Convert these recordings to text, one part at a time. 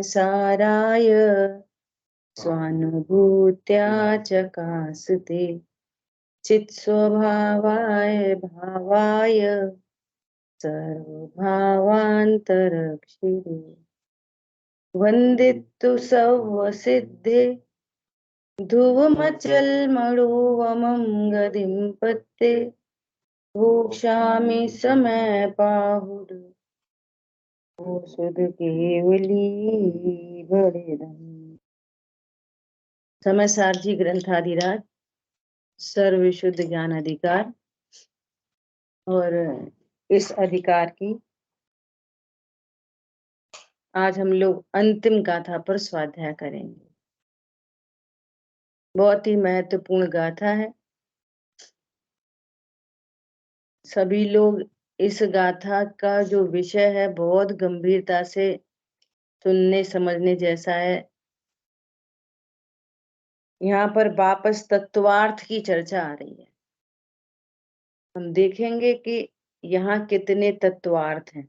साराय स्वानुभूत्या चकास्ते चित्स्वभावाय भावाय सर्वभावान्तरक्षिरे वन्दितु सर्वसिद्धे ध्रुवमचलमणुवमं गतिं पत्ते भोक्ष्यामि समय पाहुर सुध केवली बड़ेदम। समय सारजी ग्रंथाधिराज सर्वशुद्ध ज्ञान अधिकार, और इस अधिकार की आज हम लोग अंतिम गाथा पर स्वाध्याय करेंगे। बहुत ही महत्वपूर्ण गाथा है। सभी लोग इस गाथा का जो विषय है बहुत गंभीरता से सुनने समझने जैसा है। यहाँ पर वापस तत्वार्थ की चर्चा आ रही है। हम देखेंगे कि यहाँ कितने तत्वार्थ हैं।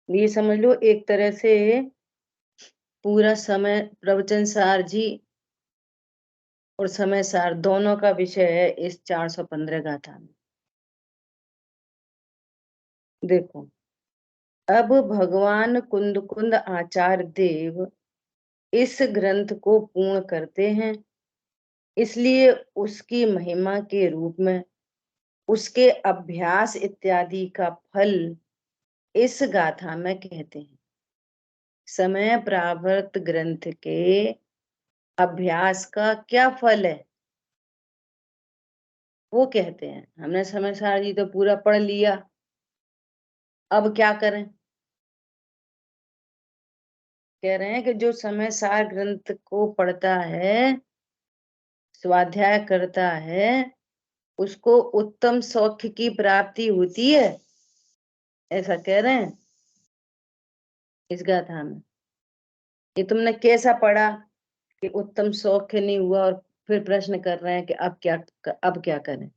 ये समझ लो एक तरह से पूरा समय प्रवचन सार जी और समय सार दोनों का विषय है इस 415 गाथा में। देखो, अब भगवान कुंद कुंद आचार्य देव इस ग्रंथ को पूर्ण करते हैं, इसलिए उसकी महिमा के रूप में उसके अभ्यास इत्यादि का फल इस गाथा में कहते हैं। समय प्रावर्त ग्रंथ के अभ्यास का क्या फल है वो कहते हैं। हमने समय सार जी तो पूरा पढ़ लिया, अब क्या करें। कह रहे हैं कि जो समय सार ग्रंथ को पढ़ता है, स्वाध्याय करता है, उसको उत्तम सौख्य की प्राप्ति होती है, ऐसा कह रहे हैं इस गाथा में। ये तुमने कैसा पढ़ा कि उत्तम सौख्य नहीं हुआ, और फिर प्रश्न कर रहे हैं कि अब क्या करें।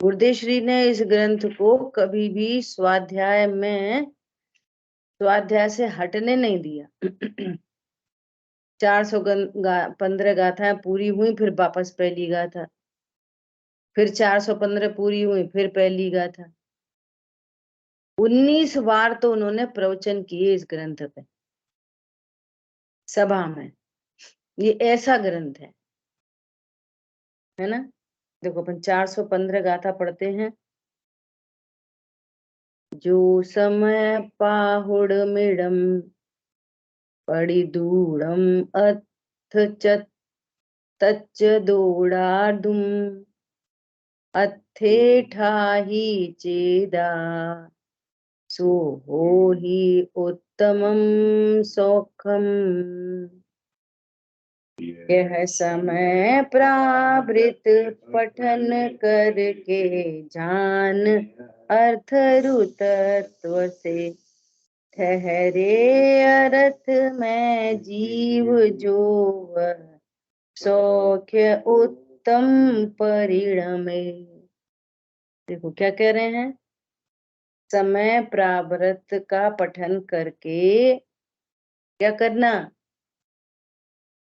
गुरुदेव श्री ने इस ग्रंथ को कभी भी स्वाध्याय से हटने नहीं दिया। 415 गाथाएं पूरी हुई, फिर वापस पहली गाथा, फिर 415 पूरी हुई, फिर पहली गाथा। 19 बार तो उन्होंने प्रवचन किए इस ग्रंथ पे सभा में। ये ऐसा ग्रंथ है ना। देखो, अपन 415 गाथा पढ़ते हैं। जो समय पाहुड़ मिडम पड़ी दूड़म अथ तच्च दोड़ाडुम अथे ठाही चेदा सो हो ही उत्तमम सौखम। यह समय प्रावृत पठन करके जान अर्थ रुतत्व से ठहरे अर्थ में जीव जो वह सौख्य उत्तम परिणमे। देखो क्या कह रहे हैं, समय प्रावृत का पठन करके क्या करना,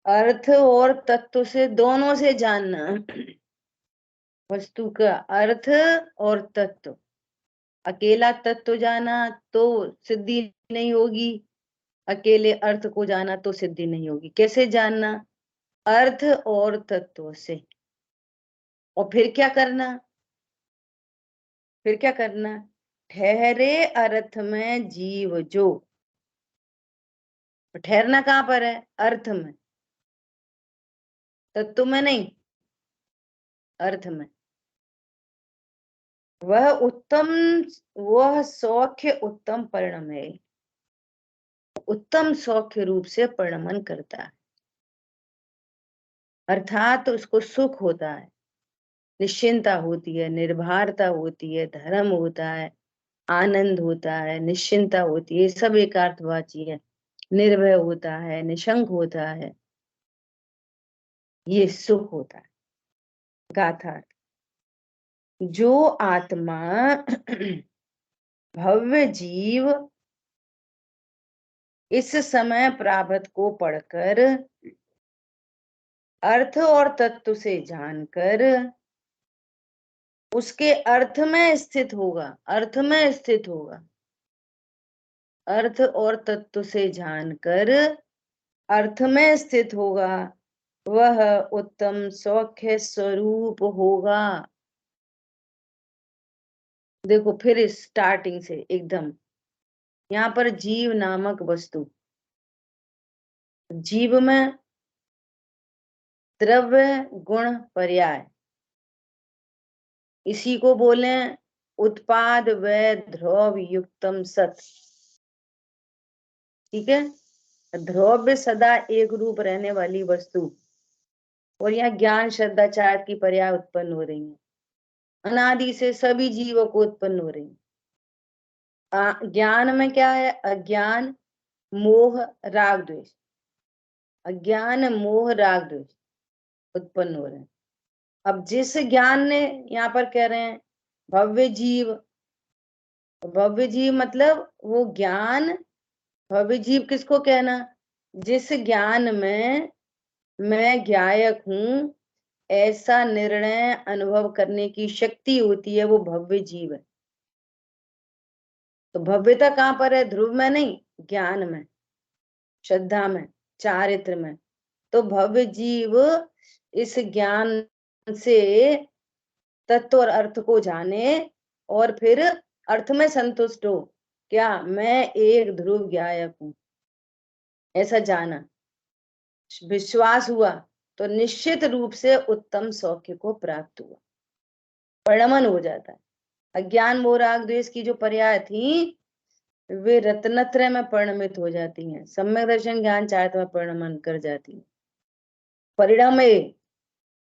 अर्थ और तत्व से दोनों से जानना। वस्तु का अर्थ और तत्व, अकेला तत्व जाना तो सिद्धि नहीं होगी, अकेले अर्थ को जाना तो सिद्धि नहीं होगी। कैसे जानना, अर्थ और तत्व से। और फिर क्या करना, ठहरे अर्थ में जीव जो। ठहरना कहाँ पर है, अर्थ में, तत्व में नहीं, अर्थ में। वह सौख्य उत्तम परिणम है, उत्तम सौख्य रूप से परिणमन करता है। अर्थात उसको सुख होता है, निश्चिंता होती है, निर्भरता होती है, धर्म होता है, आनंद होता है, निश्चिंता होती है, सब एकार्थवाची है। निर्भय होता है, निशंक होता है, ये सुख होता है। गाथा, जो आत्मा भव्य जीव इस समय प्रारब्ध को पढ़कर अर्थ और तत्व से जानकर उसके अर्थ में स्थित होगा, अर्थ में स्थित होगा, अर्थ और तत्व से जानकर अर्थ में स्थित होगा, वह उत्तम सौख्य स्वरूप होगा। देखो फिर स्टार्टिंग से एकदम, यहाँ पर जीव नामक वस्तु, जीव में द्रव्य गुण पर्याय, इसी को बोले उत्पाद व ध्रुव युक्तम सत। ठीक है, ध्रुव सदा एक रूप रहने वाली वस्तु, और यहाँ ज्ञान श्रद्धा चार की पर्याय उत्पन्न हो रही है, अनादि से सभी जीवों को उत्पन्न हो रही है। ज्ञान में क्या है? अज्ञान मोह राग द्वेष, अज्ञान मोह राग द्वेष उत्पन्न हो रहे हैं। अब जिस ज्ञान ने, यहाँ पर कह रहे हैं भव्य जीव, भव्य जीव मतलब वो ज्ञान, भव्य जीव किसको कहना? जिस ज्ञान में मैं ज्ञायक हूं ऐसा निर्णय अनुभव करने की शक्ति होती है, वो भव्य जीव है। तो भव्यता कहाँ पर है? ध्रुव में नहीं, ज्ञान में, श्रद्धा में, चारित्र में। तो भव्य जीव इस ज्ञान से तत्व और अर्थ को जाने और फिर अर्थ में संतुष्ट हो। क्या? मैं एक ध्रुव ज्ञायक हूं, ऐसा जाना, विश्वास हुआ, तो निश्चित रूप से उत्तम सौख्य को प्राप्त हुआ, परिणमन हो जाता है। अज्ञान मोह राग द्वेष की जो पर्याय थी वे रत्नत्रय में परिणमित हो जाती हैं, सम्यक दर्शन ज्ञान चारित्र में परिणमन कर जाती है। परिणाम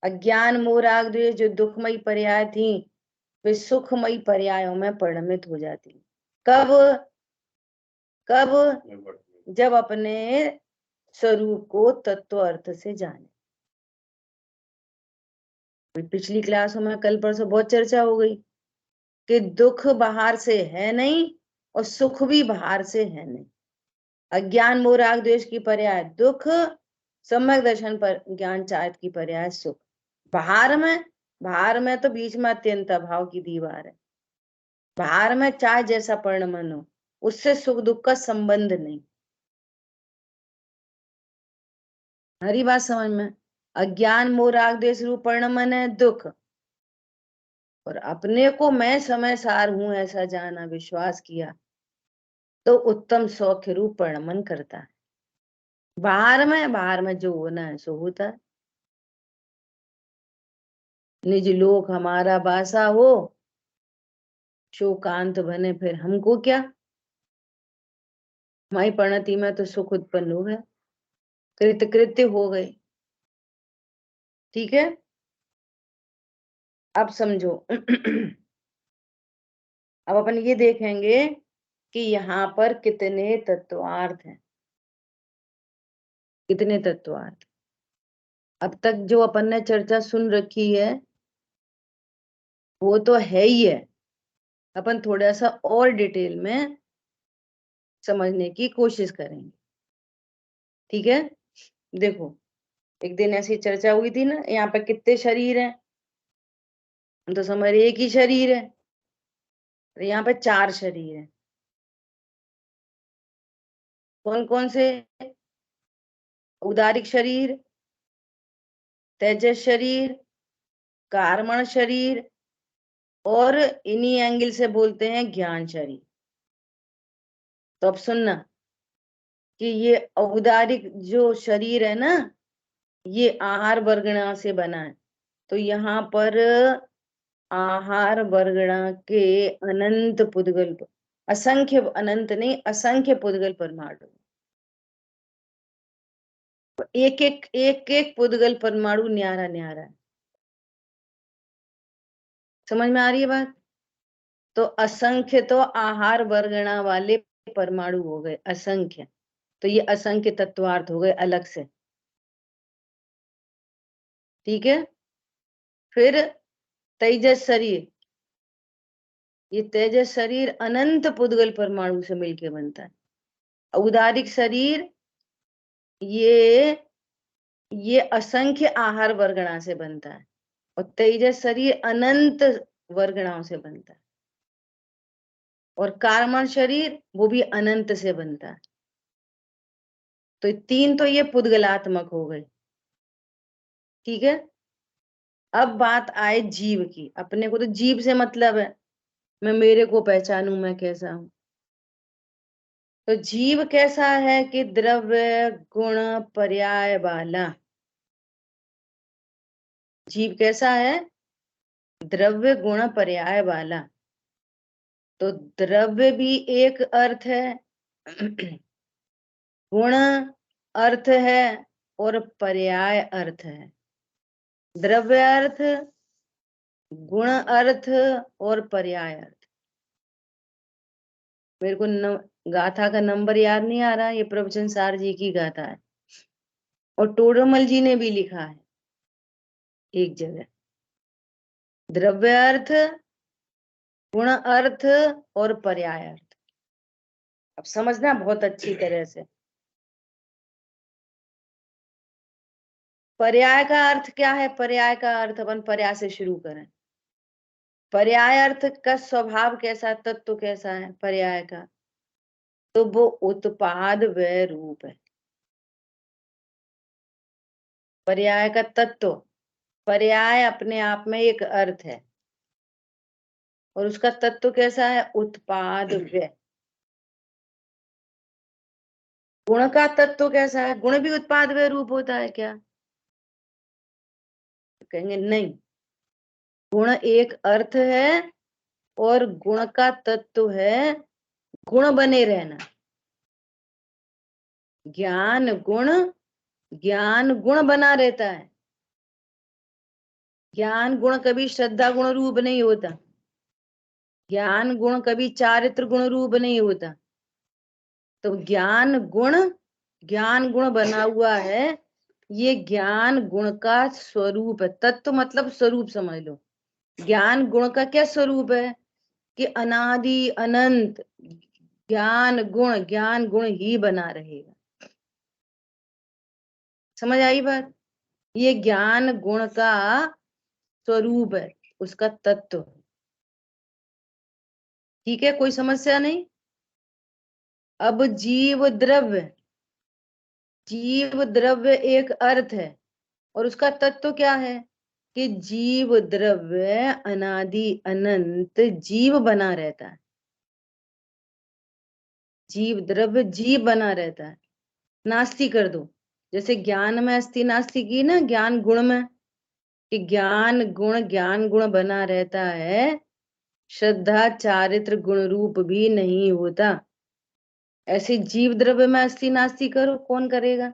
अज्ञान मोह राग द्वेष जो दुखमयी पर्याय थी वे सुखमयी पर्यायों में परिणमित हो जाती है। कब? कब? जब अपने स्वरूप को तत्व अर्थ से जाने। पिछली क्लासों में कल परसों बहुत चर्चा हो गई कि दुख बाहर से है नहीं और सुख भी बाहर से है नहीं। अज्ञान मोह राग द्वेष की पर्याय दुख, सम्यक दर्शन पर ज्ञान चारित्र की पर्याय सुख। बाहर में तो बीच में अत्यंत अभाव की दीवार है। बाहर में चाहे जैसा परिणमन हो, उससे सुख दुख का संबंध नहीं। हरी बात समझ में? अज्ञान मोह राग द्वेष रूप परिणमन है दुख, और अपने को मैं समय सार हूं ऐसा जाना, विश्वास किया, तो उत्तम सौख्य रूप परिणमन करता है। बाहर में जो होना है सो होता है। निज लोक हमारा बासा हो, शोकांत बने फिर हमको क्या। हमारी परिणति में तो सुख उत्पन्न हो गया, कृत्य हो गए। ठीक है, अब समझो। अब अपन ये देखेंगे कि यहाँ पर कितने तत्वार्थ हैं, कितने तत्वार्थ। अब तक जो अपन ने चर्चा सुन रखी है वो तो है ही है, अपन थोड़ा सा और डिटेल में समझने की कोशिश करेंगे। ठीक है, देखो एक दिन ऐसी चर्चा हुई थी ना, यहाँ पे कितने शरीर हैं? हम तो समझ रहे एक ही शरीर है, तो यहाँ पे 4 शरीर हैं। कौन कौन से? उदारिक शरीर, तेजस शरीर, कार्मण शरीर, और इन्हीं एंगल से बोलते हैं ज्ञान शरीर। तो अब सुनना कि ये औदारिक जो शरीर है ना, ये आहार वर्गणा से बना है। तो यहाँ पर आहार वर्गणा के अनंत पुद्गल, असंख्य, अनंत नहीं असंख्य पुद्गल परमाणु, एक एक पुद्गल परमाणु न्यारा न्यारा है। समझ में आ रही है बात? तो असंख्य तो आहार वर्गणा वाले परमाणु हो गए असंख्य, तो ये असंख्य तत्वार्थ हो गए अलग से। ठीक है, फिर तेजस शरीर, ये तेजस शरीर अनंत पुद्गल परमाणु से मिलके बनता है। औदारिक शरीर ये असंख्य आहार वर्गणा से बनता है, और तेजस शरीर अनंत वर्गणाओं से बनता है, और कार्मण शरीर वो भी अनंत से बनता है। तो तीन तो ये पुद्गलात्मक हो गए, ठीक है। अब बात आए जीव की। अपने को तो जीव से मतलब है, मैं मेरे को पहचानूं मैं कैसा हूं। तो जीव कैसा है कि द्रव्य गुण पर्याय वाला। जीव कैसा है? द्रव्य गुण पर्याय वाला। तो द्रव्य भी एक अर्थ है, गुण अर्थ है, और पर्याय अर्थ है। द्रव्य अर्थ, गुण अर्थ, और पर्याय अर्थ। मेरे को गाथा का नंबर याद नहीं आ रहा, ये प्रवचन सार जी की गाथा है, और टोडरमल जी ने भी लिखा है एक जगह। द्रव्य अर्थ, गुण अर्थ, और पर्याय अर्थ। अब समझना बहुत अच्छी तरह से। पर्याय का अर्थ क्या है? पर्याय का अर्थ अपन पर्याय से शुरू करें। पर्याय अर्थ का स्वभाव कैसा, तत्व कैसा है पर्याय का? तो वो उत्पाद व रूप है। पर्याय का तत्व, पर्याय अपने आप में एक अर्थ है, और उसका तत्व कैसा है? उत्पाद व। गुण का तत्व कैसा है? गुण भी उत्पाद व रूप होता है क्या? तो कहेंगे नहीं, गुण एक अर्थ है, और गुण का तत्व है गुण बने रहना। ज्ञान गुण, ज्ञान गुण बना रहता है। ज्ञान गुण कभी श्रद्धा गुण रूप नहीं होता। ज्ञान गुण कभी चारित्र गुण रूप नहीं होता। तो ज्ञान गुण बना हुआ है। ये ज्ञान गुण का स्वरूप है। तत्व मतलब स्वरूप समझ लो। ज्ञान गुण का क्या स्वरूप है? कि अनादि अनंत ज्ञान गुण ही बना रहेगा। समझ आई बात? ये ज्ञान गुण का स्वरूप है, उसका तत्व। ठीक है, कोई समस्या नहीं। अब जीव द्रव्य एक अर्थ है, और उसका तत्व क्या है? कि जीव द्रव्य अनादि अनंत जीव बना रहता है। जीव द्रव्य जीव बना रहता है। नास्ति कर दो। जैसे ज्ञान में अस्थि नास्ति की ना, ज्ञान गुण में, कि ज्ञान गुण बना रहता है, श्रद्धा चारित्र गुण रूप भी नहीं होता। ऐसे जीव द्रव्य में अस्थि नास्ति करो, कौन करेगा?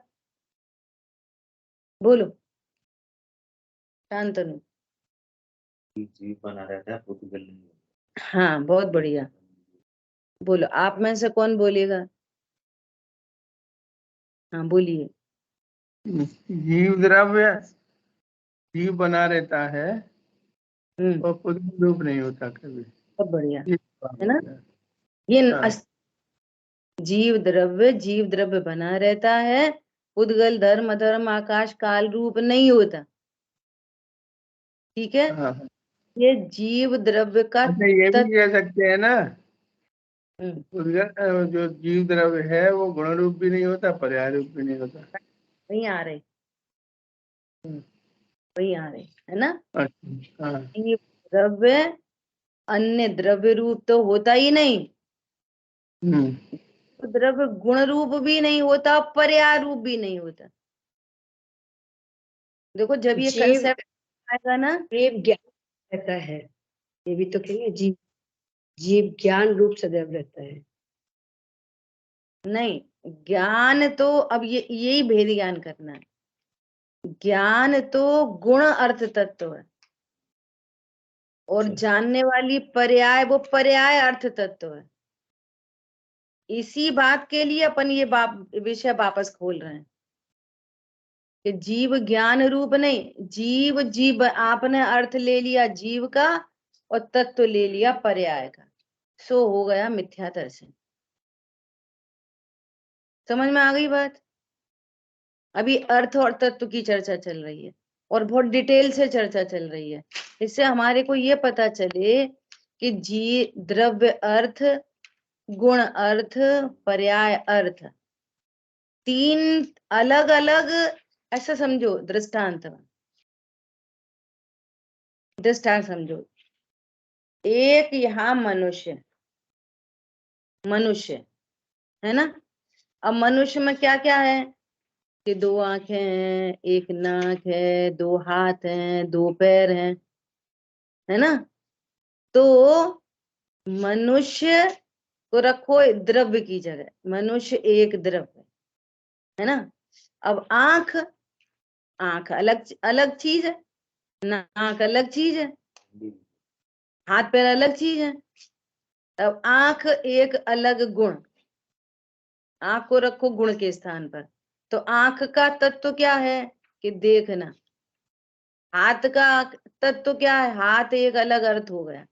बोलो शांतनु। जीव बना रहता है, पुद्गल नहीं होता। हाँ, बहुत बढ़िया। बोलो, आप में से कौन बोलेगा? हाँ बोलिए। जीव द्रव्य जीव बना रहता है, और पुद्गल रूप नहीं होता कभी। बहुत बढ़िया ये है ना। ये हाँ। जीव द्रव्य बना रहता है, पुद्गल धर्म अधर्म आकाश काल रूप नहीं होता। ठीक है। हाँ। ये जीव द्रव्य का अच्छा, ये भी कह सकते हैं ना, हम्म, पुद्गल जो जीव द्रव्य है वो गुण रूप भी नहीं होता, पर्याय रूप भी नहीं होता। वही आ रहे, वही आ रहे, है ना। अच्छा, हाँ। जीव द्रव्य अन्य द्रव्य रूप तो होता ही नहीं, द्रव्य गुण रूप भी नहीं होता, पर्याय रूप भी नहीं होता। देखो जब ये जीव कंसेप्ट आएगा ना, जीव ज्ञान रहता है, ये भी तो कहेंगे जीव जीव ज्ञान रूप सदैव रहता है। नहीं, ज्ञान तो अब ये यही भेद ज्ञान करना है। ज्ञान तो गुण अर्थ तत्व है, और जानने वाली पर्याय वो पर्याय अर्थ तत्व है। इसी बात के लिए अपन ये विषय वापस खोल रहे हैं कि जीव ज्ञान रूप नहीं, जीव आपने अर्थ ले लिया जीव का, और तत्व ले लिया पर्याय का। सो हो गया मिथ्या दर्शन। समझ में आ गई बात? अभी अर्थ और तत्व की चर्चा चल रही है और बहुत डिटेल से चर्चा चल रही है। इससे हमारे को ये पता चले कि जी द्रव्य अर्थ, गुण अर्थ, पर्याय अर्थ, तीन अलग अलग, ऐसा समझो दृष्टांत समझो। एक यहाँ मनुष्य है ना। अब मनुष्य में क्या क्या है कि 2 आंखें हैं, 1 नाक है, 2 हाथ हैं, 2 पैर हैं, है ना। तो मनुष्य को रखो द्रव्य की जगह, मनुष्य एक द्रव्य है ना। अब आंख अलग अलग चीज है, नाक अलग चीज है, हाथ पैर अलग चीज है। अब आंख एक अलग गुण, आंख को रखो गुण के स्थान पर। तो आंख का तत्व क्या है कि देखना। हाथ का तत्व क्या है, हाथ एक अलग अर्थ हो गया।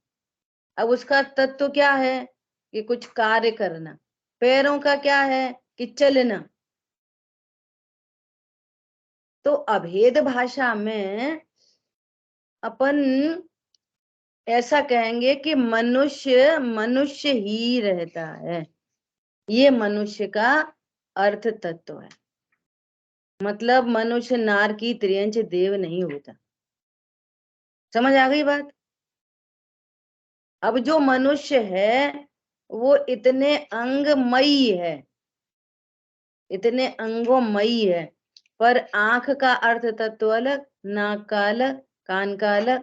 अब उसका तत्व क्या है कि कुछ कार्य करना। पैरों का क्या है कि चलना। तो अभेद भाषा में अपन ऐसा कहेंगे कि मनुष्य ही रहता है। ये मनुष्य का अर्थ तत्व है। मतलब मनुष्य नार की त्रियंच देव नहीं होता। समझ आ गई बात? अब जो मनुष्य है वो इतने अंगमयी है, इतने अंगोमयी है, पर आंख का अर्थ तत्व अलग, नाक का अलग, कान का अलग।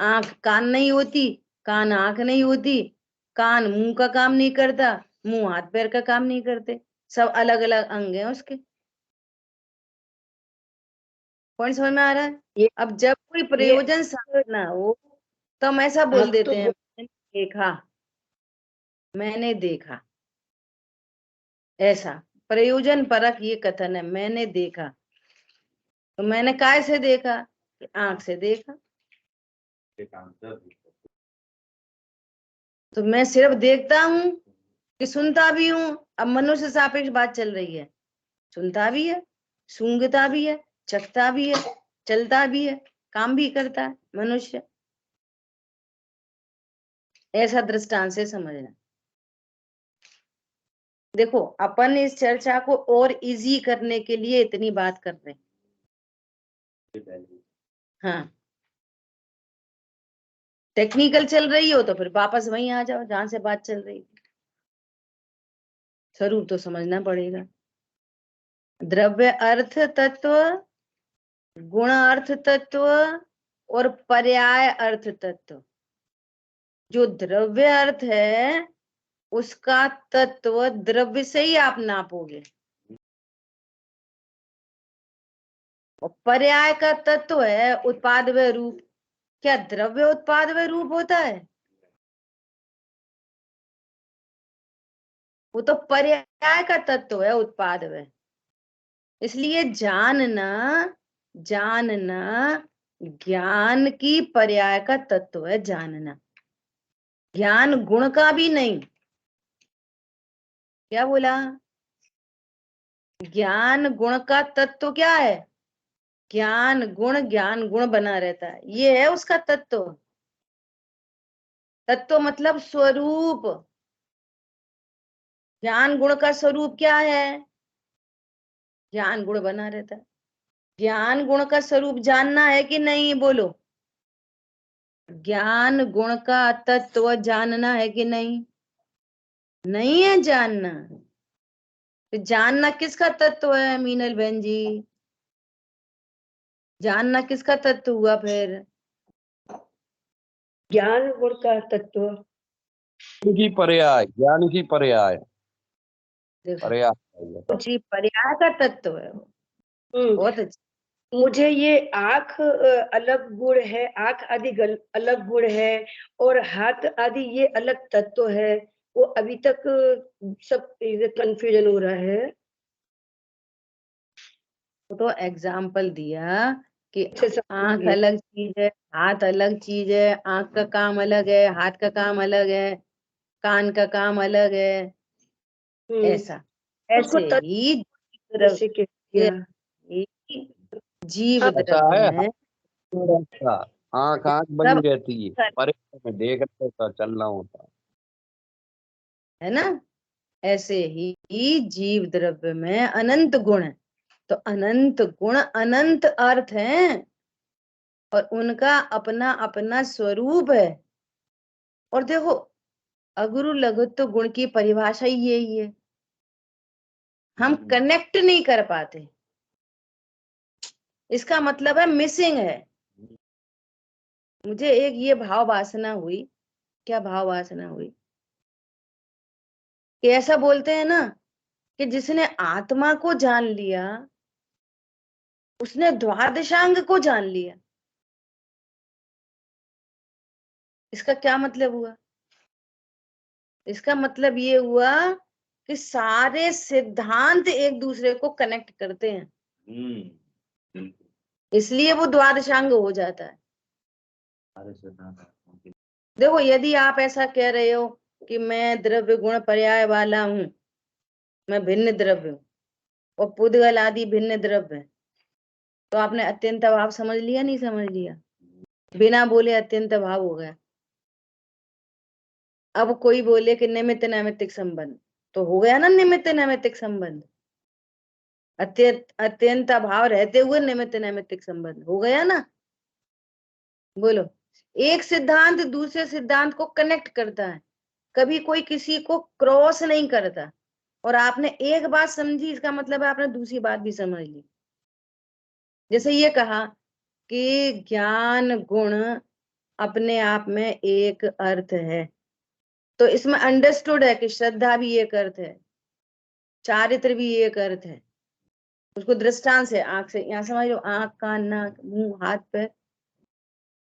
आंख कान नहीं होती, कान आंख नहीं होती, कान मुंह का काम नहीं करता, मुंह हाथ पैर का काम नहीं करते। सब अलग अलग अंग हैं उसके। पॉइंट समझ में आ रहा है? ये अब जब कोई प्रयोजन साधना हो तो हम ऐसा बोल आप देते तो हैं मैंने देखा। ऐसा प्रयोजन परक ये कथन है, मैंने देखा। तो मैंने काय से देखा कि आंख से देखा। तो मैं सिर्फ देखता हूं कि सुनता भी हूं। अब मनुष्य सापेक्ष बात चल रही है, सुनता भी है, सूंघता भी है, चखता भी है, चलता भी है, काम भी करता है मनुष्य। ऐसा दृष्टांत से समझना। देखो अपन इस चर्चा को और इजी करने के लिए इतनी बात कर रहे हैं। हाँ, टेक्निकल चल रही हो तो फिर वापस वहीं आ जाओ जहां से बात चल रही थी। स्वरूप तो समझना पड़ेगा। द्रव्य अर्थ तत्व, गुण अर्थ तत्व और पर्याय अर्थ तत्व। जो द्रव्य अर्थ है उसका तत्व द्रव्य से ही आप नापोगे, और पर्याय का तत्व है उत्पाद व रूप। क्या द्रव्य उत्पाद व रूप होता है? वो तो पर्याय का तत्व है उत्पाद व। इसलिए जानना ज्ञान की पर्याय का तत्व है जानना। ज्ञान गुण का भी नहीं। क्या बोला? ज्ञान गुण का तत्व क्या है? ज्ञान गुण बना रहता है, ये है उसका तत्व। तत्व मतलब स्वरूप। ज्ञान गुण का स्वरूप क्या है? ज्ञान गुण बना रहता है। ज्ञान गुण का स्वरूप जानना है कि नहीं? बोलो। ज्ञान गुण का तत्व जानना है कि नहीं? नहीं है जानना। तो जानना किसका तत्व है मीनल बहन जी? जानना किसका तत्व हुआ फिर? ज्ञान गुण का तत्व की पर्याय, ज्ञान की पर्याय, देखो पर्याय जी, पर्याय का तत्व है वो। बहुत अच्छा। मुझे ये आंख अलग गुण है, आंख आदि अलग गुण है, और हाथ आदि ये अलग तत्व है। वो अभी तक सब कंफ्यूजन हो रहा है। तो एग्जाम्पल दिया कि अच्छे आंख अलग चीज है, हाथ अलग चीज है, आंख का काम अलग है, हाथ का काम अलग है। कान का काम अलग है, ऐसा। उसको ऐसे ही जैसे कि किया। जीव अब ऐसा द्रव्य है, में ऐसा आंख बनी सब रहती है, पर में देख रहे होता, चलना होता है ना। ऐसे ही जीव द्रव्य में अनंत गुण है, तो अनंत गुण अनंत अर्थ हैं और उनका अपना अपना स्वरूप है। और देखो, अगुरु लघुत्व गुण की परिभाषा ही यही है, हम कनेक्ट नहीं कर पाते, इसका मतलब है मिसिंग है। मुझे एक ये भाव वासना हुई, क्या भाव वासना हुई कि ऐसा बोलते हैं ना कि जिसने आत्मा को जान लिया उसने द्वादशांग को जान लिया। इसका क्या मतलब हुआ? इसका मतलब ये हुआ कि सारे सिद्धांत एक दूसरे को कनेक्ट करते हैं, इसलिए वो द्वादशांग हो जाता है। देखो, यदि आप ऐसा कह रहे हो कि मैं द्रव्य गुण पर्याय वाला हूं, मैं भिन्न द्रव्य हूं और पुद्गल आदि भिन्न द्रव्य है, तो आपने अत्यंत भाव समझ लिया, नहीं समझ लिया? बिना बोले अत्यंत भाव हो गया। अब कोई बोले कि निमित्त नैमित्तिक संबंध, तो हो गया ना निमित्त नैमित्तिक संबंध। अत्यंत भाव रहते हुए निमित्त नैमित्तिक संबंध हो गया ना। बोलो, एक सिद्धांत दूसरे सिद्धांत को कनेक्ट करता है, कभी कोई किसी को क्रॉस नहीं करता। और आपने एक बात समझी, इसका मतलब है आपने दूसरी बात भी समझ ली। जैसे ये कहा कि ज्ञान गुण अपने आप में एक अर्थ है, तो इसमें अंडरस्टूड है कि श्रद्धा भी एक अर्थ है, चारित्र भी एक अर्थ है। उसको दृष्टांत से आंख से, यहाँ समझ लो, आंख कान नाक मुंह हाथ पैर,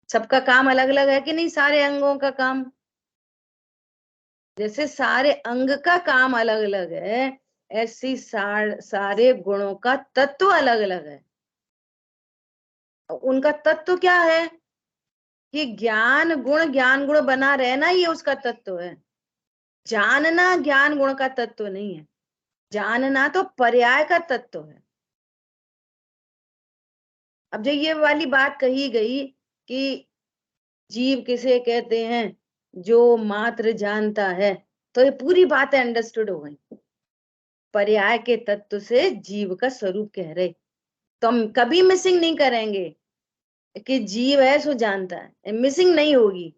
सबका काम अलग अलग है कि नहीं? सारे अंगों का काम, जैसे सारे अंग का काम अलग अलग है, ऐसी सारे गुणों का तत्व अलग अलग है। उनका तत्व क्या है? कि ज्ञान गुण बना रहना, ये उसका तत्व है। जानना ज्ञान गुण का तत्व नहीं है, जानना तो पर्याय का तत्व है। अब जो ये वाली बात कही गई कि जीव किसे कहते हैं, जो मात्र जानता है, तो ये पूरी बातें अंडरस्टूड हो गई। पर्याय के तत्व से जीव का स्वरूप कह रहे, तो हम कभी मिसिंग नहीं करेंगे कि जीव है सो जानता है, मिसिंग नहीं होगी।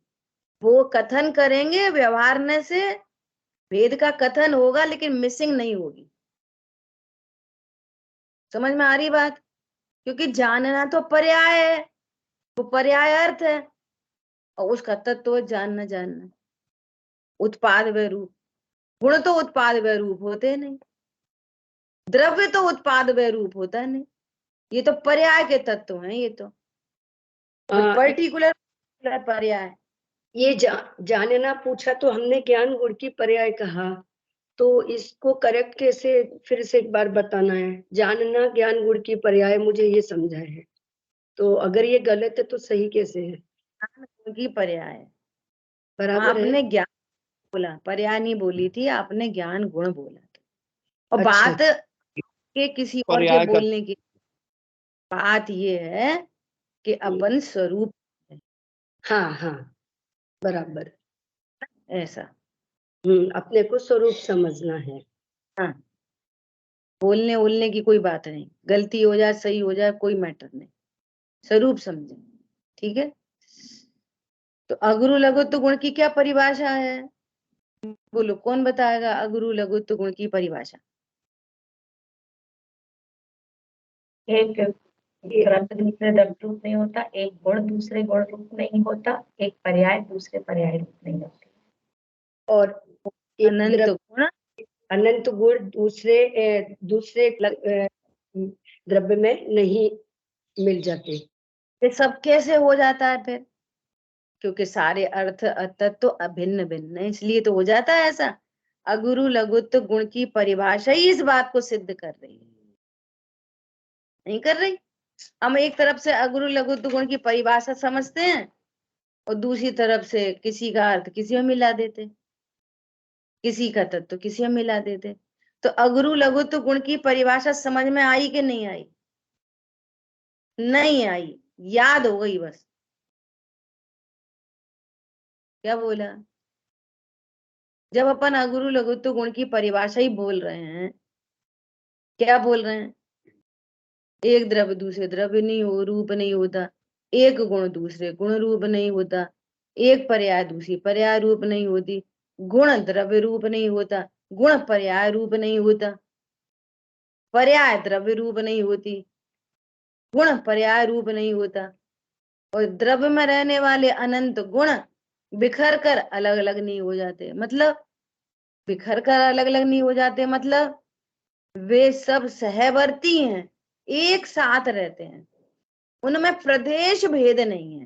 वो कथन करेंगे व्यवहारने से, भेद का कथन होगा, लेकिन मिसिंग नहीं होगी। समझ में आ रही बात? क्योंकि जानना तो पर्याय है, वो पर्याय अर्थ है, और उसका तत्व जानना जानना। उत्पाद व रूप, गुण तो उत्पाद व रूप होते नहीं, द्रव्य तो उत्पाद व रूप होता नहीं, ये तो पर्याय के तत्व हैं। ये तो पर्टिकुलर पर्याय। ये जानना पूछा तो हमने ज्ञान गुण की पर्याय कहा, तो इसको करेक्ट कैसे फिर से एक बार बताना है? जानना ज्ञान गुण की पर्याय, मुझे ये समझा है, तो अगर ये गलत है तो सही कैसे है? ज्ञान गुण की पर्याय बराबर है? आपने ज्ञान बोला, पर्याय नहीं बोली थी आपने, ज्ञान गुण बोला था। और अच्छा। बात के किसी और के पर्याय का बोलने की बात ये है कि अपन स्वरूप है। हाँ हाँ, बराबर। ऐसा अपने को स्वरूप समझना है। हाँ, बोलने बोलने की कोई बात नहीं, गलती हो जाए सही हो जाए कोई मैटर नहीं, स्वरूप समझे। ठीक है, तो अगुरु लघुत्व गुण की क्या परिभाषा है? बोलो, कौन बताएगा अगुरु लघुत्व गुण की परिभाषा? एक ग्रंथ दूसरे द्रव्य रूप नहीं होता, एक गुण दूसरे गुण रूप नहीं होता, एक पर्याय दूसरे पर्याय रूप नहीं होती, और एक अनंत गुण अनंत गुण दूसरे द्रव्य में नहीं मिल जाते। ये सब कैसे हो जाता है फिर? क्योंकि सारे अर्थ तत्व तो अभिन्न भिन्न है, इसलिए तो हो जाता है ऐसा। अगुरु लघुत्व गुण की परिभाषा ही इस बात को सिद्ध कर रही है, नहीं कर रही? हम एक तरफ से अगुरु लघुत्व गुण की परिभाषा समझते हैं और दूसरी तरफ से किसी का अर्थ किसी में मिला देते हैं। किसी का तत्व किसी में मिला देते। तो अगुरु लघुत्व गुण की परिभाषा समझ में आई कि नहीं आई? नहीं आई, याद हो गई बस। क्या बोला? जब अपन अगुरु लघुत्व गुण की परिभाषा ही बोल रहे हैं, क्या बोल रहे हैं? एक द्रव्य दूसरे द्रव्य नहीं हो रूप नहीं होता, एक गुण दूसरे गुण रूप नहीं होता, एक पर्याय दूसरी पर्याय रूप नहीं होती, गुण द्रव्य रूप नहीं होता, गुण पर्याय रूप नहीं होता, पर्याय द्रव्य रूप नहीं होती, गुण पर्याय रूप नहीं होता, और द्रव्य में रहने वाले अनंत गुण बिखर कर अलग अलग नहीं हो जाते। मतलब बिखर कर अलग अलग नहीं हो जाते, मतलब वे सब सहवर्ती हैं, एक साथ रहते हैं, उनमें प्रदेश भेद नहीं है।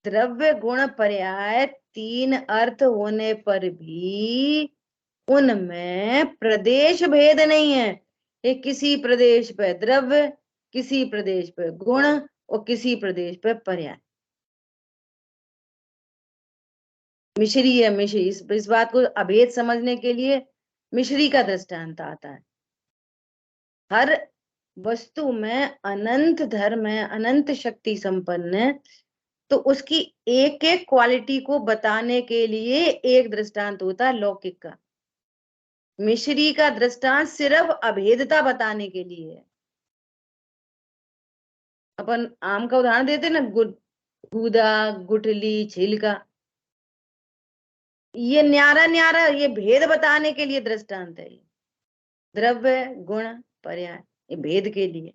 द्रव्य गुण पर्याय तीन अर्थ होने पर भी उनमें प्रदेश भेद नहीं है। ये किसी प्रदेश पे द्रव्य, किसी प्रदेश पे गुण और किसी प्रदेश पे पर्याय। मिश्री है, मिश्री। इस बात को अभेद समझने के लिए मिश्री का दृष्टांत आता है। हर वस्तु में अनंत धर्म है, अनंत शक्ति संपन्न है, तो उसकी एक एक क्वालिटी को बताने के लिए एक दृष्टांत होता है लौकिक का। मिश्री का दृष्टांत सिर्फ अभेदता बताने के लिए है। अपन आम का उदाहरण देते ना, गूदा, गुठली, छिलका, ये न्यारा न्यारा, ये भेद बताने के लिए दृष्टांत है। द्रव्य गुण पर्याय ये भेद के लिए,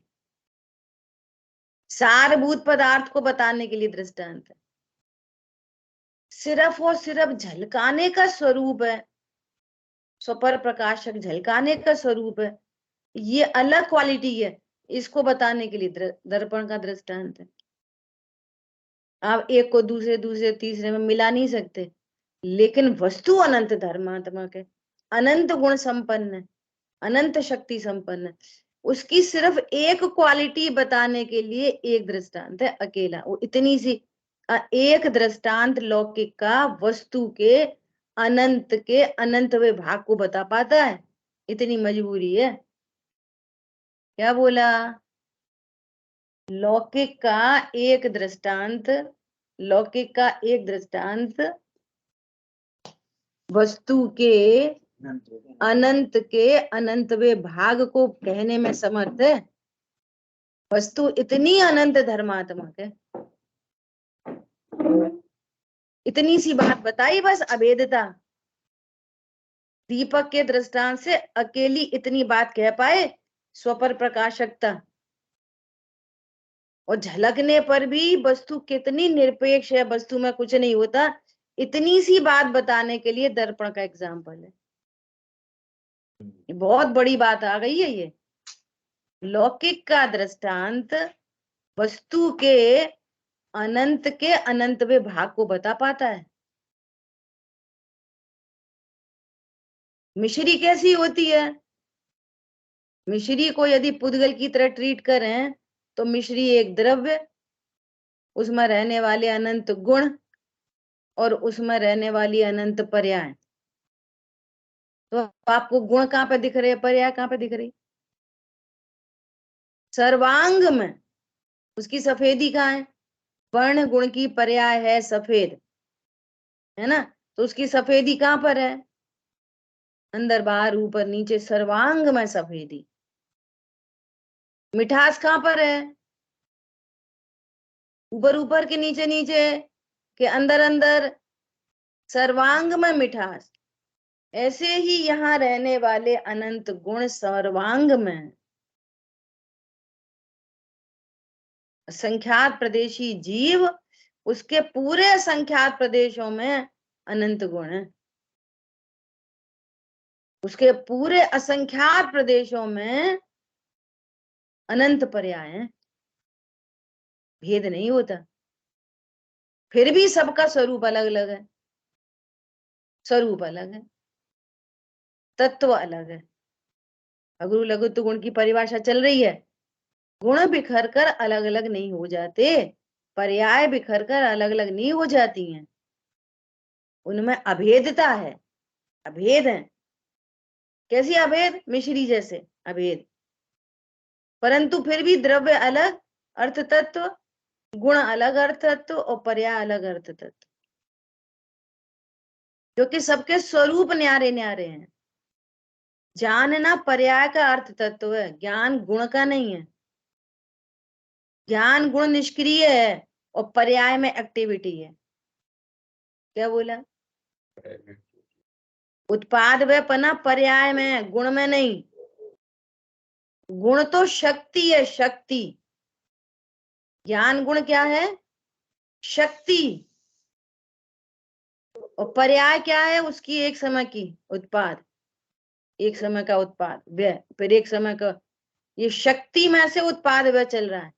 सारभूत पदार्थ को बताने के लिए दृष्टांत है। सिर्फ और सिर्फ झलकाने का स्वरूप है, स्वपर प्रकाशक झलकाने का स्वरूप है, ये अलग क्वालिटी है, इसको बताने के लिए दर्पण का दृष्टांत है। आप एक को दूसरे दूसरे तीसरे में मिला नहीं सकते, लेकिन वस्तु अनंत धर्मात्मक है, अनंत गुण संपन्न है, अनंत शक्ति संपन्न है। उसकी सिर्फ एक क्वालिटी बताने के लिए एक दृष्टांत है अकेला, वो इतनी सी एक दृष्टांत लौकिक का वस्तु के अनंत विभाग को बता पाता है, इतनी मजबूरी है। क्या बोला? लौकिक का एक दृष्टांत, लौकिक का एक दृष्टांत वस्तु के अनंत विभाग को कहने में समर्थ है। वस्तु इतनी अनंत धर्मात्मक है, इतनी सी बात बताई बस, अभेदता। दीपक के दृष्टांत से अकेली इतनी बात कह पाए, स्वपर प्रकाशकता, और झलकने पर भी वस्तु कितनी निरपेक्ष है, वस्तु में कुछ नहीं होता, इतनी सी बात बताने के लिए दर्पण का एग्जाम्पल है। बहुत बड़ी बात आ गई है ये। लौकिक का दृष्टांत वस्तु के अनंत विभाग को बता पाता है। मिश्री कैसी होती है? मिश्री को यदि पुद्गल की तरह ट्रीट करें तो मिश्री एक द्रव्य, उसमें रहने वाले अनंत गुण और उसमें रहने वाली अनंत पर्याय। तो आपको गुण कहाँ पे दिख रहे हैं, पर्याय कहाँ पे दिख रही? सर्वांग में। उसकी सफेदी कहाँ है? वर्ण गुण की पर्याय है सफेद, है ना, तो उसकी सफेदी कहाँ पर है? अंदर बाहर ऊपर नीचे सर्वांग में सफेदी। मिठास कहाँ पर है? ऊपर ऊपर के नीचे नीचे के अंदर अंदर, सर्वांग में मिठास। ऐसे ही यहाँ रहने वाले अनंत गुण सर्वांग में। संख्यात प्रदेशी जीव, उसके पूरे संख्यात प्रदेशों में अनंत गुण है, उसके पूरे असंख्यात प्रदेशों में अनंत पर्याय है, भेद नहीं होता। फिर भी सबका स्वरूप अलग अलग है, स्वरूप अलग है, तत्व अलग है। अगुरु लघुत्व गुण की परिभाषा चल रही है, गुण बिखर कर अलग अलग नहीं हो जाते, पर्याय बिखर कर अलग अलग नहीं हो जाती हैं। उनमें अभेदता है, अभेद है। कैसी अभेद? मिश्री जैसे अभेद, परंतु फिर भी द्रव्य अलग अर्थ तत्व, गुण अलग अर्थ तत्व और पर्याय अलग अर्थ तत्व, क्योंकि सबके स्वरूप न्यारे न्यारे हैं। जानना पर्याय का अर्थ तत्व है, ज्ञान गुण का नहीं है। ज्ञान गुण निष्क्रिय है और पर्याय में एक्टिविटी है। क्या बोला? उत्पाद व पना पर्याय में है, गुण में नहीं। गुण तो शक्ति है, शक्ति। ज्ञान गुण क्या है? शक्ति। और पर्याय क्या है उसकी? एक समय की उत्पाद, एक समय का उत्पाद व्यय, फिर एक समय का, ये शक्ति में से उत्पाद व्यय चल रहा है।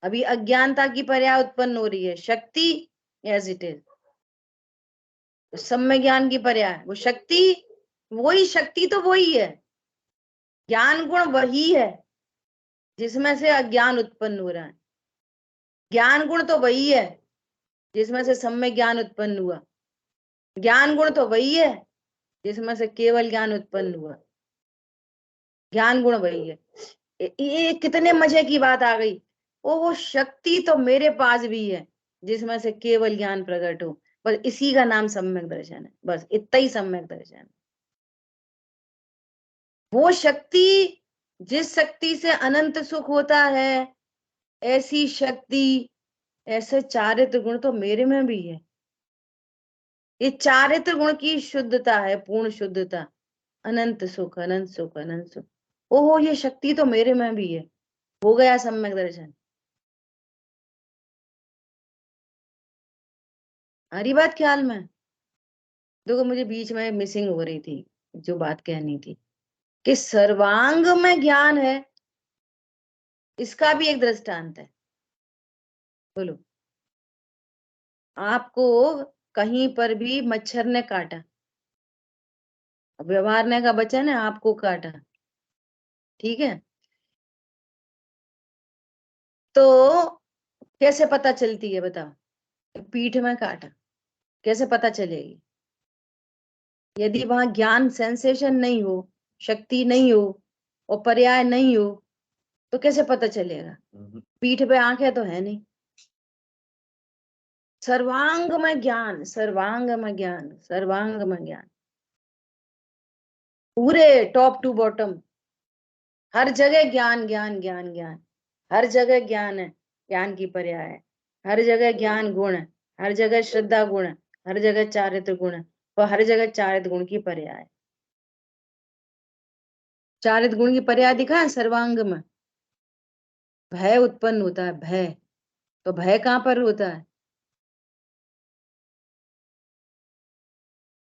अभी अज्ञानता की पर्याय उत्पन्न हो रही है, शक्ति एज इट इज। सम्य ज्ञान की पर्याय वो शक्ति, वही शक्ति तो वही है। ज्ञान गुण वही है जिसमें से अज्ञान उत्पन्न हो रहा है। ज्ञान गुण तो वही है जिसमें से सम्य ज्ञान उत्पन्न हुआ। ज्ञान गुण तो वही है जिसमें से केवल ज्ञान उत्पन्न हुआ। ज्ञान गुण वही है। ये कितने मजे की बात आ गई। वो शक्ति तो मेरे पास भी है जिसमें से केवल ज्ञान प्रकट हो। बस इसी का नाम सम्यक दर्शन है, बस इतना ही सम्यक दर्शन है। वो शक्ति, जिस शक्ति से अनंत सुख होता है, ऐसी शक्ति, ऐसे चारित्र गुण तो मेरे में भी है। ये चारित्र गुण की शुद्धता है, पूर्ण शुद्धता। अनंत सुख, अनंत सुख, अनंत सुख। ओहो, ये शक्ति तो मेरे में भी है। हो गया सम्यक दर्शन। आ रही बात ख्याल में? देखो, मुझे बीच में मिसिंग हो रही थी, जो बात कहनी थी कि सर्वांग में ज्ञान है, इसका भी एक दृष्टांत है। बोलो, आपको कहीं पर भी मच्छर ने काटा, व्यवहारने का वचन है, आपको काटा, ठीक है, तो कैसे पता चलती है बताओ? पीठ में काटा, कैसे पता चलेगी? यदि वहां ज्ञान सेंसेशन नहीं हो, शक्ति नहीं हो और पर्याय नहीं हो, तो कैसे पता चलेगा? पीठ पे आंखें तो है नहीं। सर्वांग में ज्ञान, सर्वांग में ज्ञान, सर्वांग में ज्ञान, पूरे टॉप टू बॉटम, हर जगह ज्ञान ज्ञान ज्ञान ज्ञान, हर जगह ज्ञान है, ज्ञान की पर्याय है। हर जगह ज्ञान गुण है, हर जगह श्रद्धा गुण है, हर जगह चारित्र गुण है और हर जगह चारित्र गुण की पर्याय है। चारित्र गुण की पर्याय दिखा है सर्वांग में। भय उत्पन्न होता है, भय, तो भय कहां पर होता है?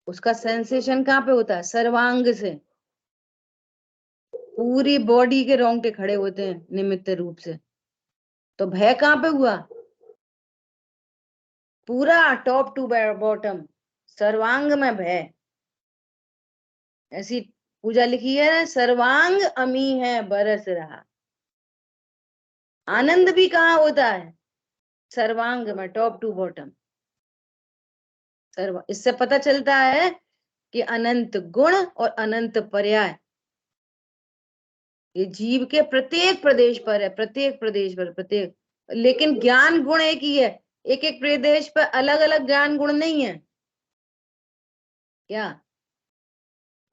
उसका सेंसेशन कहां पे होता है? सर्वांग से। पूरी बॉडी के रोंगटे खड़े होते हैं निमित्त रूप से। तो भय कहां पे हुआ? पूरा टॉप टू बॉटम, सर्वांग में भय। ऐसी पूजा लिखी है, सर्वांग अमी है बरस रहा। आनंद भी कहाँ होता है? सर्वांग में, टॉप टू बॉटम। इससे पता चलता है कि अनंत गुण और अनंत पर्याय ये जीव के प्रत्येक प्रदेश पर है, प्रत्येक प्रदेश पर, प्रत्येक। लेकिन ज्ञान गुण एक ही है, एक एक प्रदेश पर अलग अलग ज्ञान गुण नहीं है क्या?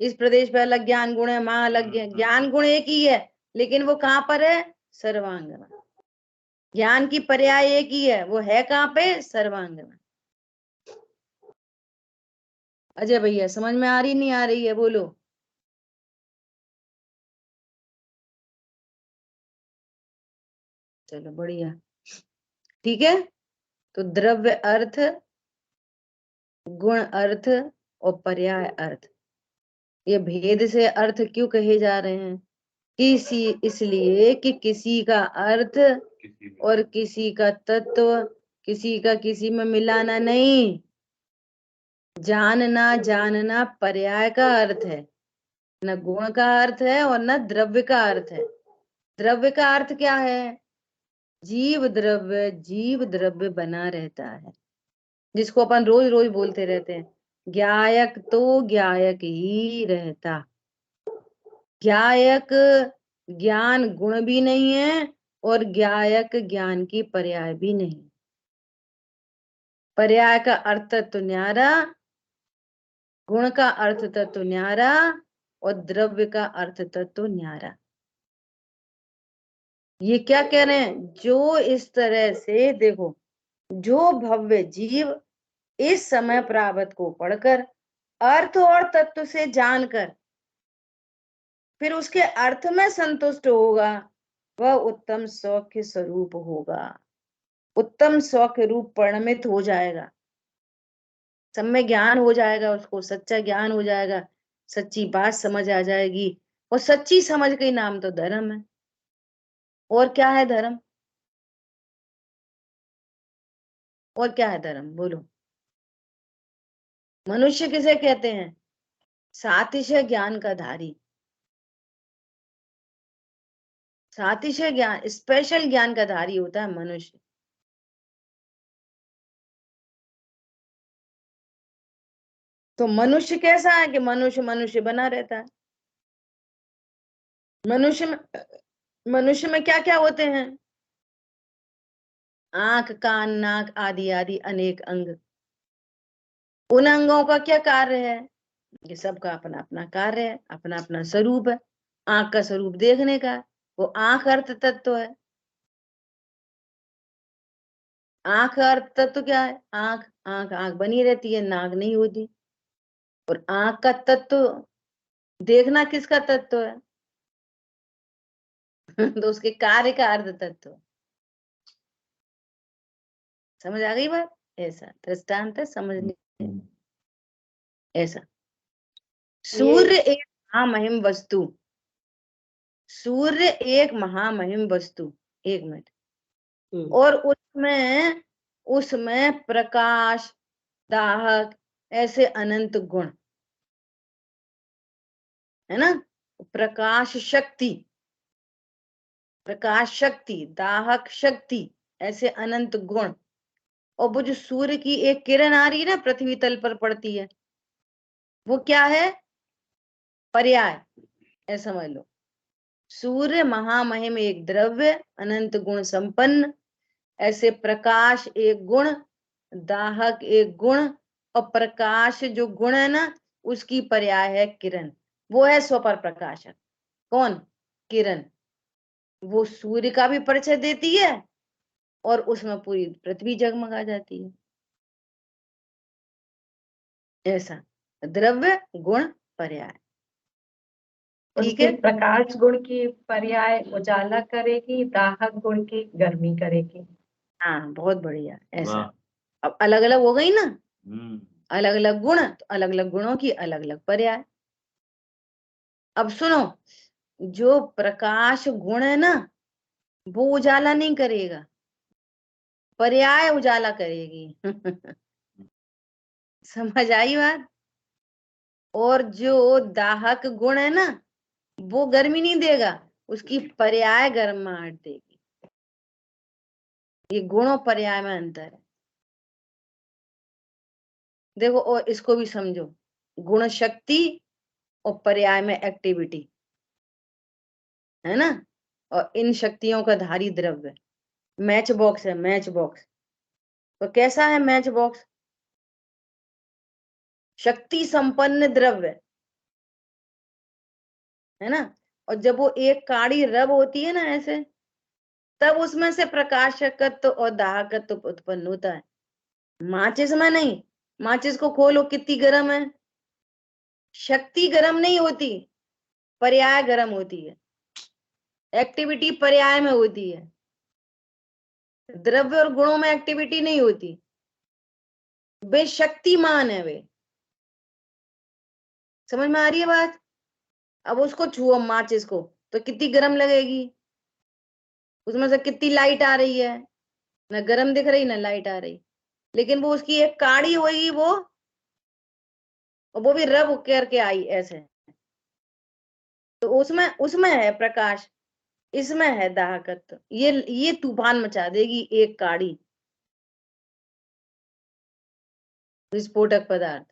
इस प्रदेश पे अलग ज्ञान गुण है, वहां अलग ज्ञान गुण एक ही है, लेकिन वो कहां पर है? सर्वांग में। ज्ञान की पर्याय एक ही है, वो है कहां पे? सर्वांग में। अजय भैया, समझ में आ रही नहीं आ रही है? बोलो। चलो बढ़िया, ठीक है। तो द्रव्य अर्थ, गुण अर्थ और पर्याय अर्थ, ये भेद से अर्थ क्यों कहे जा रहे हैं? किसी, इसलिए कि किसी का अर्थ और किसी का तत्व, किसी का किसी में मिलाना नहीं। जानना, जानना पर्याय का अर्थ है, न गुण का अर्थ है और न द्रव्य का अर्थ है। द्रव्य का अर्थ क्या है? जीव द्रव्य, जीव द्रव्य बना रहता है। जिसको अपन रोज रोज बोलते रहते हैं, ज्ञायक तो ज्ञायक ही रहता। ज्ञायक ज्ञान गुण भी नहीं है और ज्ञायक ज्ञान की पर्याय भी नहीं। पर्याय का अर्थ तो न्यारा, गुण का अर्थ तत्व न्यारा और द्रव्य का अर्थ तत्व न्यारा। ये क्या कह रहे हैं, जो इस तरह से देखो, जो भव्य जीव इस समय प्रारब्ध को पढ़कर अर्थ और तत्व से जानकर फिर उसके अर्थ में संतुष्ट होगा, वह उत्तम सौख्य स्वरूप होगा, उत्तम सौख्य रूप परिणमित हो जाएगा। सब में ज्ञान हो जाएगा, उसको सच्चा ज्ञान हो जाएगा, सच्ची बात समझ आ जाएगी। और सच्ची समझ के नाम तो धर्म है। और क्या है धर्म? और क्या है धर्म, बोलो। मनुष्य किसे कहते हैं? सातिशय ज्ञान का धारी, सातिशय ज्ञान, स्पेशल ज्ञान का धारी होता है मनुष्य। तो मनुष्य कैसा है कि मनुष्य मनुष्य बना रहता है। मनुष्य में क्या क्या होते हैं? आंख, कान, नाक आदि आदि अनेक अंग। उन अंगों का क्या कार्य है? ये सबका अपना अपना कार्य है, अपना अपना स्वरूप है। आंख का स्वरूप देखने का, वो आंख अर्थ तत्व है। आंख अर्थ तत्व क्या है? आंख, आंख आंख बनी रहती है, नाक नहीं होती। और आंख का तत्व देखना किसका तत्व है? तो उसके कार्य का अर्थ तत्व। समझ आ गई बात? ऐसा दृष्टांत है, समझ लीजिए। ऐसा सूर्य एक महामहिम वस्तु, सूर्य एक महामहिम वस्तु, एक मिनट, और उसमें प्रकाश, दाहक ऐसे अनंत गुण है ना। प्रकाश शक्ति, प्रकाश शक्ति, दाहक शक्ति, ऐसे अनंत गुण। और वो जो सूर्य की एक किरण आ रही है ना, पृथ्वी तल पर पड़ती है, वो क्या है? पर्याय, ऐसा समझ लो। सूर्य महामहिम एक द्रव्य, अनंत गुण संपन्न, ऐसे प्रकाश एक गुण, दाहक एक गुण, और प्रकाश जो गुण है ना, उसकी पर्याय है किरण। वो है स्वपर प्रकाशक। कौन? किरण। वो सूर्य का भी परिचय देती है और उसमें पूरी पृथ्वी जगमगा जाती है। ऐसा द्रव्य, गुण, पर्याय। ठीक है। प्रकाश गुण की पर्याय उजाला करेगी, दाहक गुण की गर्मी करेगी। हाँ, बहुत बढ़िया। ऐसा अब अलग अलग हो गई ना, अलग अलग गुण, तो अलग अलग गुणों की अलग अलग पर्याय। अब सुनो, जो प्रकाश गुण है ना, वो उजाला नहीं करेगा, पर्याय उजाला करेगी। समझ आई बात? और जो दाहक गुण है ना, वो गर्मी नहीं देगा, उसकी पर्याय गर्माहट देगी। ये गुण और पर्याय में अंतर है। देखो, और इसको भी समझो, गुण शक्ति और पर्याय में एक्टिविटी है ना। और इन शक्तियों का धारी द्रव्य मैच बॉक्स है, मैच बॉक्स। तो कैसा है मैच बॉक्स? शक्ति संपन्न द्रव्य है ना। और जब वो एक काड़ी रब होती है ना ऐसे, तब उसमें से प्रकाशकत्व और दाहकत्व उत्पन्न होता है। माचिस में नहीं, माचिस को खोलो कितनी गर्म है, शक्ति गर्म नहीं होती, पर्याय गर्म होती है, एक्टिविटी पर्याय में होती है, द्रव्य और गुणों में एक्टिविटी नहीं होती। वे शक्तिमान है, वे। समझ में आ रही है बात? अब उसको छुओ माचिस को, तो कितनी गर्म लगेगी, उसमें से कितनी लाइट आ रही है, ना गर्म दिख रही ना लाइट आ रही। लेकिन वो उसकी एक काड़ी होगी, वो भी रब करके आई ऐसे, तो उसमें उसमें है प्रकाश, इसमें है दाहकत्व। ये तूफान मचा देगी एक काड़ी। विस्फोटक पदार्थ।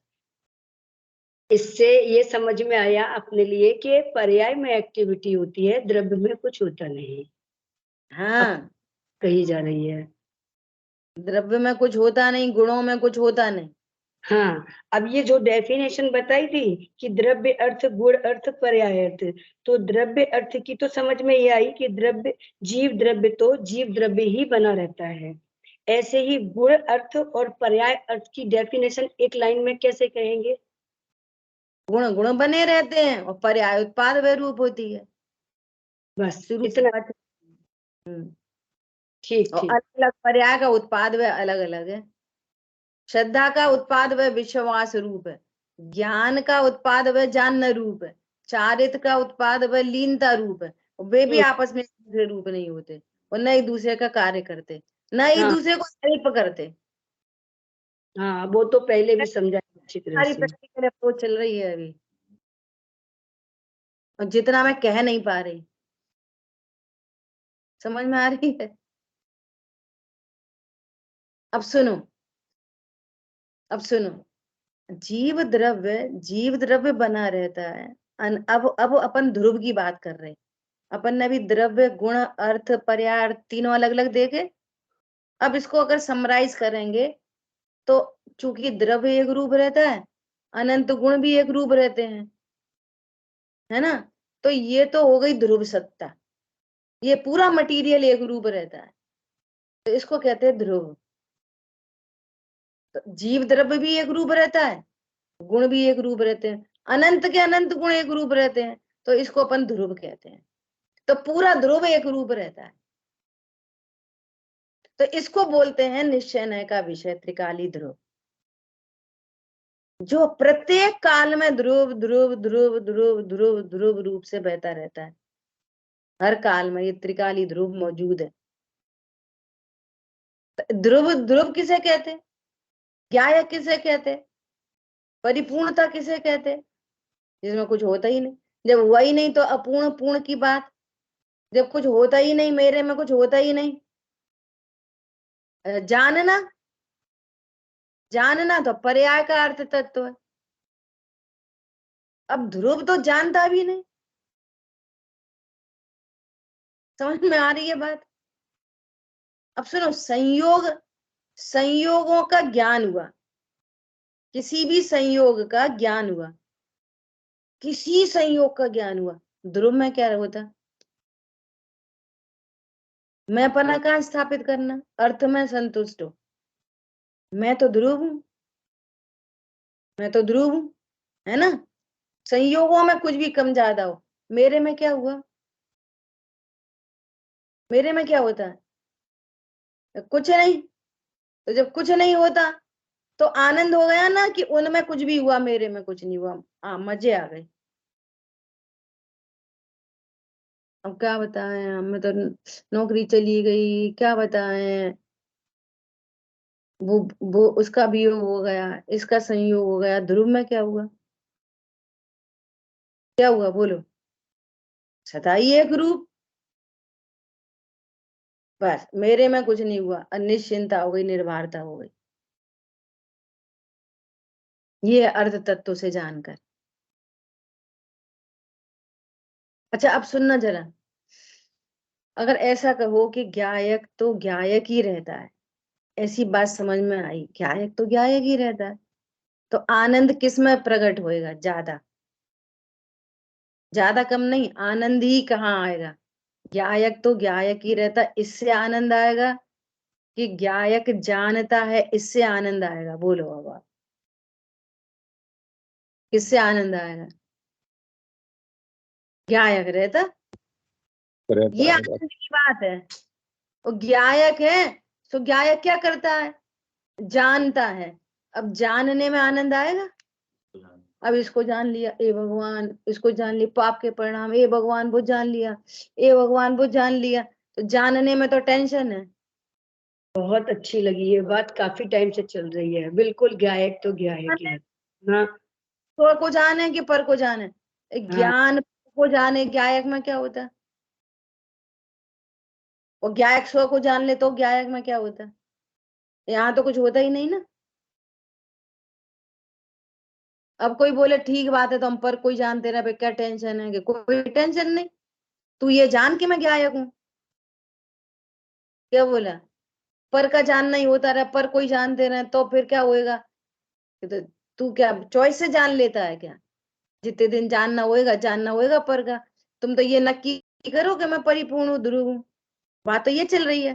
इससे ये समझ में आया अपने लिए कि पर्याय में एक्टिविटी होती है, द्रव्य में कुछ होता नहीं। हाँ, कही जा रही है द्रव्य में कुछ होता नहीं, गुणों में कुछ होता नहीं। हाँ। अब ये जो डेफिनेशन बताई थी कि द्रव्य अर्थ, गुण अर्थ, पर्याय अर्थ, तो द्रव्य अर्थ की तो समझ में ये आई कि द्रव्य, जीव द्रव्य तो जीव द्रव्य ही बना रहता है। ऐसे ही गुण अर्थ और पर्याय अर्थ की डेफिनेशन एक लाइन में कैसे कहेंगे? गुण गुण बने रहते हैं और पर्याय उत्पाद व रूप होती है। बस शुरू इतना। ठीक और ठीक। अलग अलग पर्याय का उत्पाद व अलग अलग है। श्रद्धा का उत्पाद व विश्वास रूप है, ज्ञान का उत्पाद व जानना रूप है, चारित्र का उत्पाद व लीनता रूप है। वे भी आपस में रूप नहीं होते और न एक दूसरे का कार्य करते, न एक हाँ दूसरे को हेल्प करते। हाँ, वो तो पहले भी समझा अच्छी तरह सारी से। प्रैक्टिकल अप्रोच चल रही है अभी, और जितना मैं कह नहीं पा रही, समझ में आ रही है? अब सुनो, अब सुनो, जीव द्रव्य बना रहता है। अब अपन ध्रुव की बात कर रहे हैं। अपन ने भी द्रव्य, गुण, अर्थ, पर्याय अर्थ तीनों अलग अलग देखे। अब इसको अगर समराइज करेंगे तो चूंकि द्रव्य एक रूप रहता है, अनंत गुण भी एक रूप रहते हैं, है ना? तो ये तो हो गई ध्रुव सत्ता, ये पूरा मटेरियल एक रूप रहता है, तो इसको कहते हैं ध्रुव। तो जीव द्रव्य भी एक रूप रहता है, गुण भी एक रूप रहते हैं, अनंत के अनंत गुण एक रूप रहते हैं, तो इसको अपन ध्रुव कहते हैं। तो पूरा ध्रुव एक रूप रहता है, तो इसको बोलते हैं निश्चय नय का विषय त्रिकाली ध्रुव, जो प्रत्येक काल में ध्रुव ध्रुव ध्रुव ध्रुव ध्रुव ध्रुव रूप से बहता रहता है। हर काल में ये त्रिकाली ध्रुव मौजूद है। ध्रुव ध्रुव किसे कहते? ज्ञायक किसे कहते? परिपूर्णता किसे कहते? जिसमें कुछ होता ही नहीं। जब हुआ ही नहीं तो अपूर्ण पूर्ण की बात। जब कुछ होता ही नहीं, मेरे में कुछ होता ही नहीं। जानना, जानना तो पर्याय का अर्थ तत्व है। अब ध्रुव तो जानता भी नहीं। समझ में आ रही है बात? अब सुनो, संयोग, संयोगों का ज्ञान हुआ, किसी भी संयोग का ज्ञान हुआ, किसी संयोग का ज्ञान हुआ, ध्रुव में क्या होता? मैं पना कहाँ स्थापित करना, अर्थ में संतुष्ट हो, मैं तो ध्रुव हूं, मैं तो ध्रुव हूं, है ना? संयोगों में कुछ भी कम ज्यादा हो, मेरे में क्या हुआ? मेरे में क्या होता है? कुछ नहीं। तो जब कुछ नहीं होता तो आनंद हो गया ना कि उनमें कुछ भी हुआ, मेरे में कुछ नहीं हुआ। मजे आ गए। अब क्या बताएं, हमें तो नौकरी चली गई, क्या बताएं, वो उसका वियोग हो गया, इसका संयोग हो गया। ध्रुव में क्या हुआ? क्या हुआ बोलो? सदा ही एक रूप, बस मेरे में कुछ नहीं हुआ, निश्चिंता हो गई, निर्भरता हो गई। ये अर्ध तत्व से जानकर। अच्छा अब सुनना जरा, अगर ऐसा कहो कि ज्ञायक तो ज्ञायक ही रहता है, ऐसी बात समझ में आई, ज्ञायक तो ज्ञायक ही रहता है, तो आनंद किस में प्रकट होएगा? ज्यादा, ज्यादा कम नहीं, आनंद ही कहाँ आएगा? ज्ञायक तो ज्ञायक ही रहता, इससे आनंद आएगा कि ज्ञायक जानता है, इससे आनंद आएगा? बोलो अब आप, किससे आनंद आएगा? ज्ञायक रहता, ये आनंद की बात है। वो ज्ञायक है, तो ज्ञायक क्या करता है? जानता है। अब जानने में आनंद आएगा। अब इसको जान लिया, ए भगवान, इसको जान लिया, पाप के परिणाम, ए भगवान वो जान लिया, ए भगवान वो जान लिया, तो जानने में तो टेंशन है। बहुत अच्छी लगी ये बात, काफी टाइम से चल रही है। बिल्कुल, ज्ञायक तो ज्ञायक ही है। हाँ स्व को जाने कि पर को जाने, हाँ ज्ञान को जाने, ज्ञायक में क्या होता है? वो ज्ञायक स्व को जान ले तो ज्ञायक में क्या होता है? यहाँ तो कुछ होता ही नहीं ना। अब कोई बोले ठीक बात है, तो हम पर कोई जानते रहे, क्या टेंशन है? कि कोई टेंशन नहीं, तू ये जान के मैं गायक हूं। क्या बोला? पर का जानना ही होता रहा, पर कोई जानते रहे तो फिर क्या होएगा? तो तू क्या चॉइस से जान लेता है क्या? जितने दिन जानना होएगा पर का। तुम तो ये नक्की करो कि मैं परिपूर्ण हूँ, ध्रुव हूँ। बात तो ये चल रही है।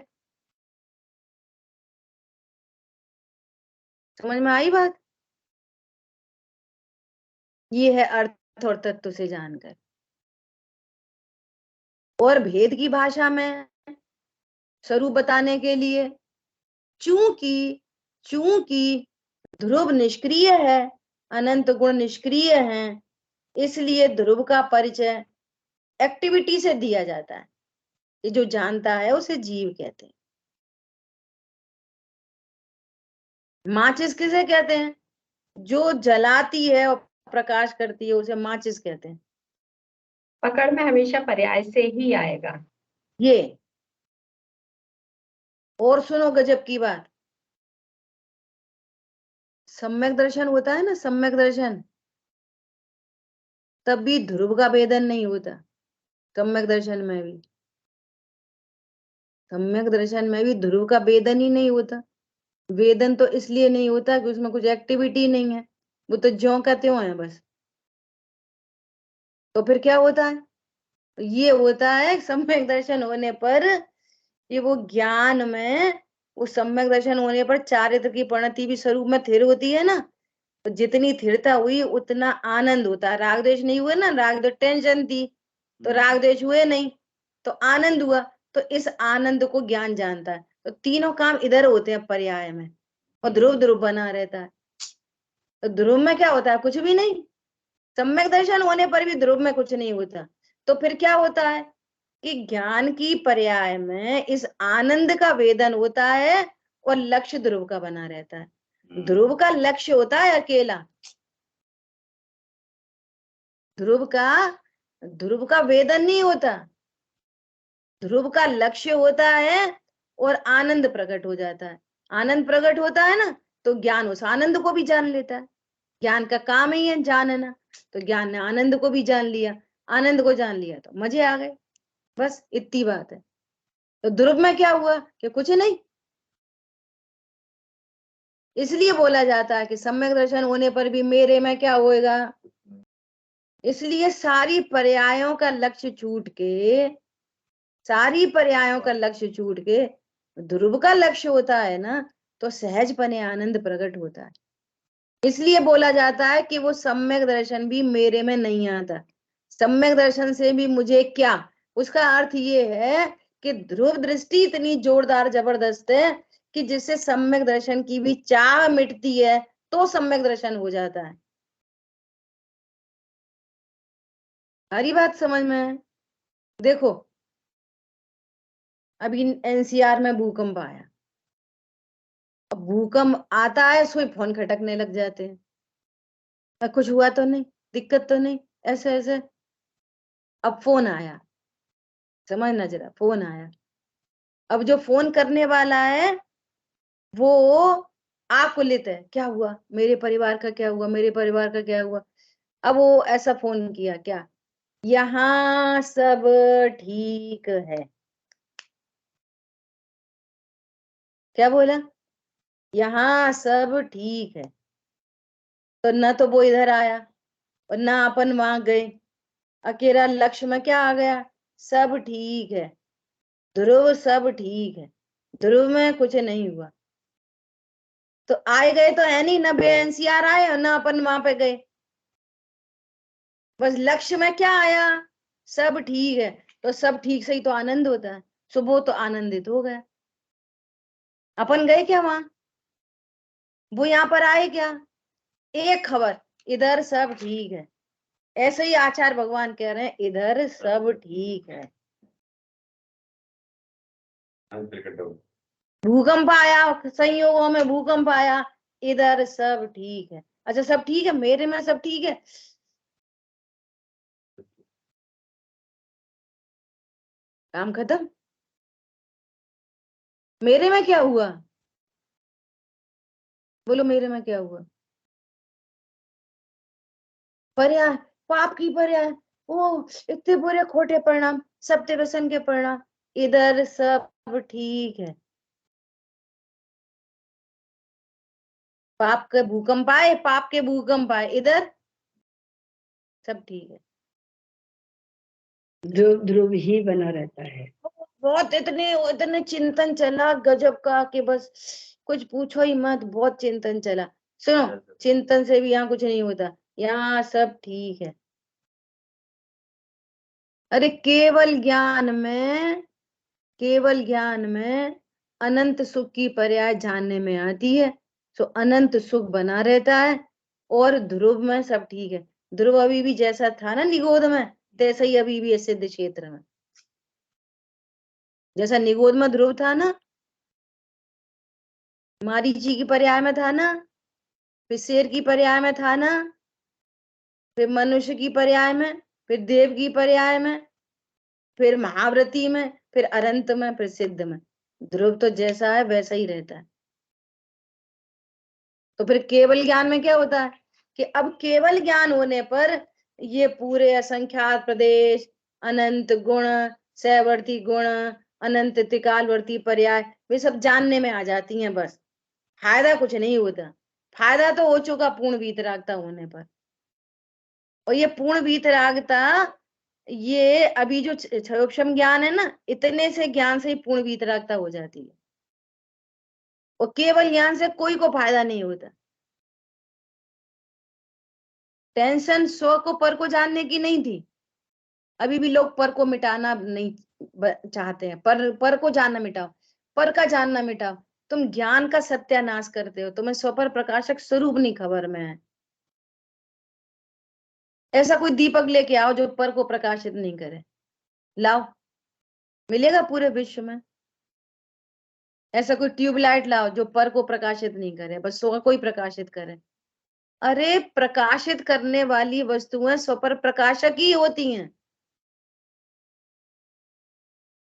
समझ में आई बात? ये है अर्थ और तत्व से जानकर। और भेद की भाषा में स्वरूप बताने के लिए, चूंकि चूंकि ध्रुव निष्क्रिय है, अनंत गुण निष्क्रिय हैं, इसलिए ध्रुव का परिचय एक्टिविटी से दिया जाता है। ये जो जानता है उसे जीव कहते हैं। माचिस किसे कहते हैं? जो जलाती है और प्रकाश करती है उसे माचिस कहते हैं। पकड़ में हमेशा पर्याय से ही आएगा ये। और सुनो गजब की बात, सम्यक दर्शन होता है ना, सम्यक दर्शन, तब भी ध्रुव का भेदन नहीं होता। सम्यक दर्शन में भी, सम्यक दर्शन में भी ध्रुव का भेदन ही नहीं होता। वेदन तो इसलिए नहीं होता कि उसमें कुछ एक्टिविटी नहीं है, वो तो ज्यों का त्यों है बस। तो फिर क्या होता है? ये होता है सम्यक दर्शन होने पर, ये वो ज्ञान में, वो सम्यक दर्शन होने पर चारित्र की परिणति भी स्वरूप में थिर होती है ना। तो जितनी स्थिरता हुई उतना आनंद होता है। राग द्वेष नहीं हुए ना, राग द्वेष टेंशन थी तो राग द्वेष हुए नहीं, तो आनंद हुआ। तो इस आनंद को ज्ञान जानता है। तो तीनों काम इधर होते हैं पर्याय में, और ध्रुव ध्रुव बना रहता है। तो ध्रुव में क्या होता है? कुछ भी नहीं। सम्यक दर्शन होने पर भी ध्रुव में कुछ नहीं होता। तो फिर क्या होता है कि ज्ञान की पर्याय में इस आनंद का वेदन होता है और लक्ष्य ध्रुव का बना रहता है। ध्रुव का लक्ष्य होता है अकेला, ध्रुव का वेदन नहीं होता। ध्रुव का लक्ष्य होता है और आनंद प्रकट हो जाता है। आनंद प्रकट होता है ना, तो ज्ञान उस आनंद को भी जान लेता है। ज्ञान का काम ही है जानना। तो ज्ञान ने आनंद को भी जान लिया, आनंद को जान लिया तो मजे आ गए। बस इतनी बात है। तो ध्रुव में क्या हुआ कि कुछ नहीं। इसलिए बोला जाता है कि सम्यक दर्शन होने पर भी मेरे में क्या होएगा। इसलिए सारी पर्यायों का लक्ष्य छूट के, सारी पर्यायों का लक्ष्य छूट के ध्रुव का लक्ष्य होता है ना, तो सहजपने आनंद प्रकट होता है। इसलिए बोला जाता है कि वो सम्यक दर्शन भी मेरे में नहीं आता। सम्यक दर्शन से भी मुझे क्या, उसका अर्थ ये है कि ध्रुव दृष्टि इतनी जोरदार जबरदस्त है कि जिससे सम्यक दर्शन की भी चाह मिटती है, तो सम्यक दर्शन हो जाता है। हरी बात समझ में है? देखो, अभी एनसीआर में भूकंप आया। अब भूकंप आता है, सोई फोन खटकने लग जाते हैं। कुछ हुआ तो नहीं, दिक्कत तो नहीं, ऐसे ऐसे। अब फोन आया, समझना जरा, फोन आया। अब जो फोन करने वाला है वो आकुलित है, क्या हुआ मेरे परिवार का, क्या हुआ मेरे परिवार का, क्या हुआ। अब वो ऐसा फोन किया, क्या, यहाँ सब ठीक है। क्या बोला? यहाँ सब ठीक है। तो न तो वो इधर आया और ना अपन वहां गए। अकेला लक्ष्य में क्या आ गया? सब ठीक है, ध्रुव सब ठीक है। ध्रुव में कुछ नहीं हुआ। तो आए गए तो है नहीं, ना बेएनसीआर आए और ना अपन वहां पे गए। बस लक्ष्य में क्या आया? सब ठीक है। तो सब ठीक से ही तो आनंद होता है। सुबह तो आनंदित हो गया। अपन गए क्या वहां? वो यहाँ पर आए क्या? एक खबर, इधर सब ठीक है। ऐसे ही आचार्य भगवान कह रहे हैं, इधर सब ठीक है। भूकंप आया, संयोगों में भूकंप आया, इधर सब ठीक है। अच्छा सब ठीक है, मेरे में सब ठीक है। काम खत्म। मेरे में क्या हुआ? बोलो मेरे में क्या हुआ? पर्याय, पाप की पर्याय, ओ इतने बुरे खोटे परिणाम, सत्य व्यसन के परिणाम, इधर सब ठीक है। पाप के भूकंप आए, पाप के भूकंप आए, इधर सब ठीक है। ध्रुव ध्रुव ही बना रहता है। बहुत इतने इतने चिंतन चला गजब का कि बस कुछ पूछो ही मत, बहुत चिंतन चला। सुनो, चिंतन से भी यहाँ कुछ नहीं होता, यहाँ सब ठीक है। अरे केवल ज्ञान में, केवल ज्ञान में अनंत सुख की पर्याय जानने में आती है, तो अनंत सुख बना रहता है। और ध्रुव में सब ठीक है। ध्रुव अभी भी जैसा था ना निगोद में, तैसा ही अभी भी है सिद्ध क्षेत्र में। जैसा निगोद में ध्रुव था ना, मारीची की पर्याय में था ना, फिर शेर की पर्याय में था ना, फिर मनुष्य की पर्याय में, फिर देव की पर्याय में, फिर महाव्रती में, फिर अनंत में, फिर सिद्ध में। ध्रुव तो जैसा है वैसा ही रहता है। तो फिर केवल ज्ञान में क्या होता है कि अब केवल ज्ञान होने पर ये पूरे असंख्यात प्रदेश, अनंत गुण, सैवर्ती गुण, अनंत त्रिकालवर्ती पर्याय, वे सब जानने में आ जाती हैं। बस फायदा कुछ नहीं होता, फायदा तो हो चुका पूर्ण वीतरागता होने पर। और ये पूर्ण वीतरागता, ये अभी जो क्षयोक्षम ज्ञान है ना, इतने से ज्ञान से ही पूर्ण वीतरागता हो जाती है। और केवल ज्ञान से कोई को फायदा नहीं होता। टेंशन स्व को पर को जानने की नहीं थी, अभी भी लोग पर को मिटाना नहीं चाहते हैं। पर को जानना मिटाओ, पर का जानना मिटाओ। तुम ज्ञान का सत्यानाश करते हो, तुम्हें स्वपर प्रकाशक स्वरूप नहीं खबर में है। ऐसा कोई दीपक लेके आओ जो पर को प्रकाशित नहीं करे, लाओ, मिलेगा पूरे विश्व में। ऐसा कोई ट्यूबलाइट लाओ जो पर को प्रकाशित नहीं करे, बस स्व को ही प्रकाशित करे। अरे प्रकाशित करने वाली वस्तुएं स्वपर प्रकाशक ही होती हैं।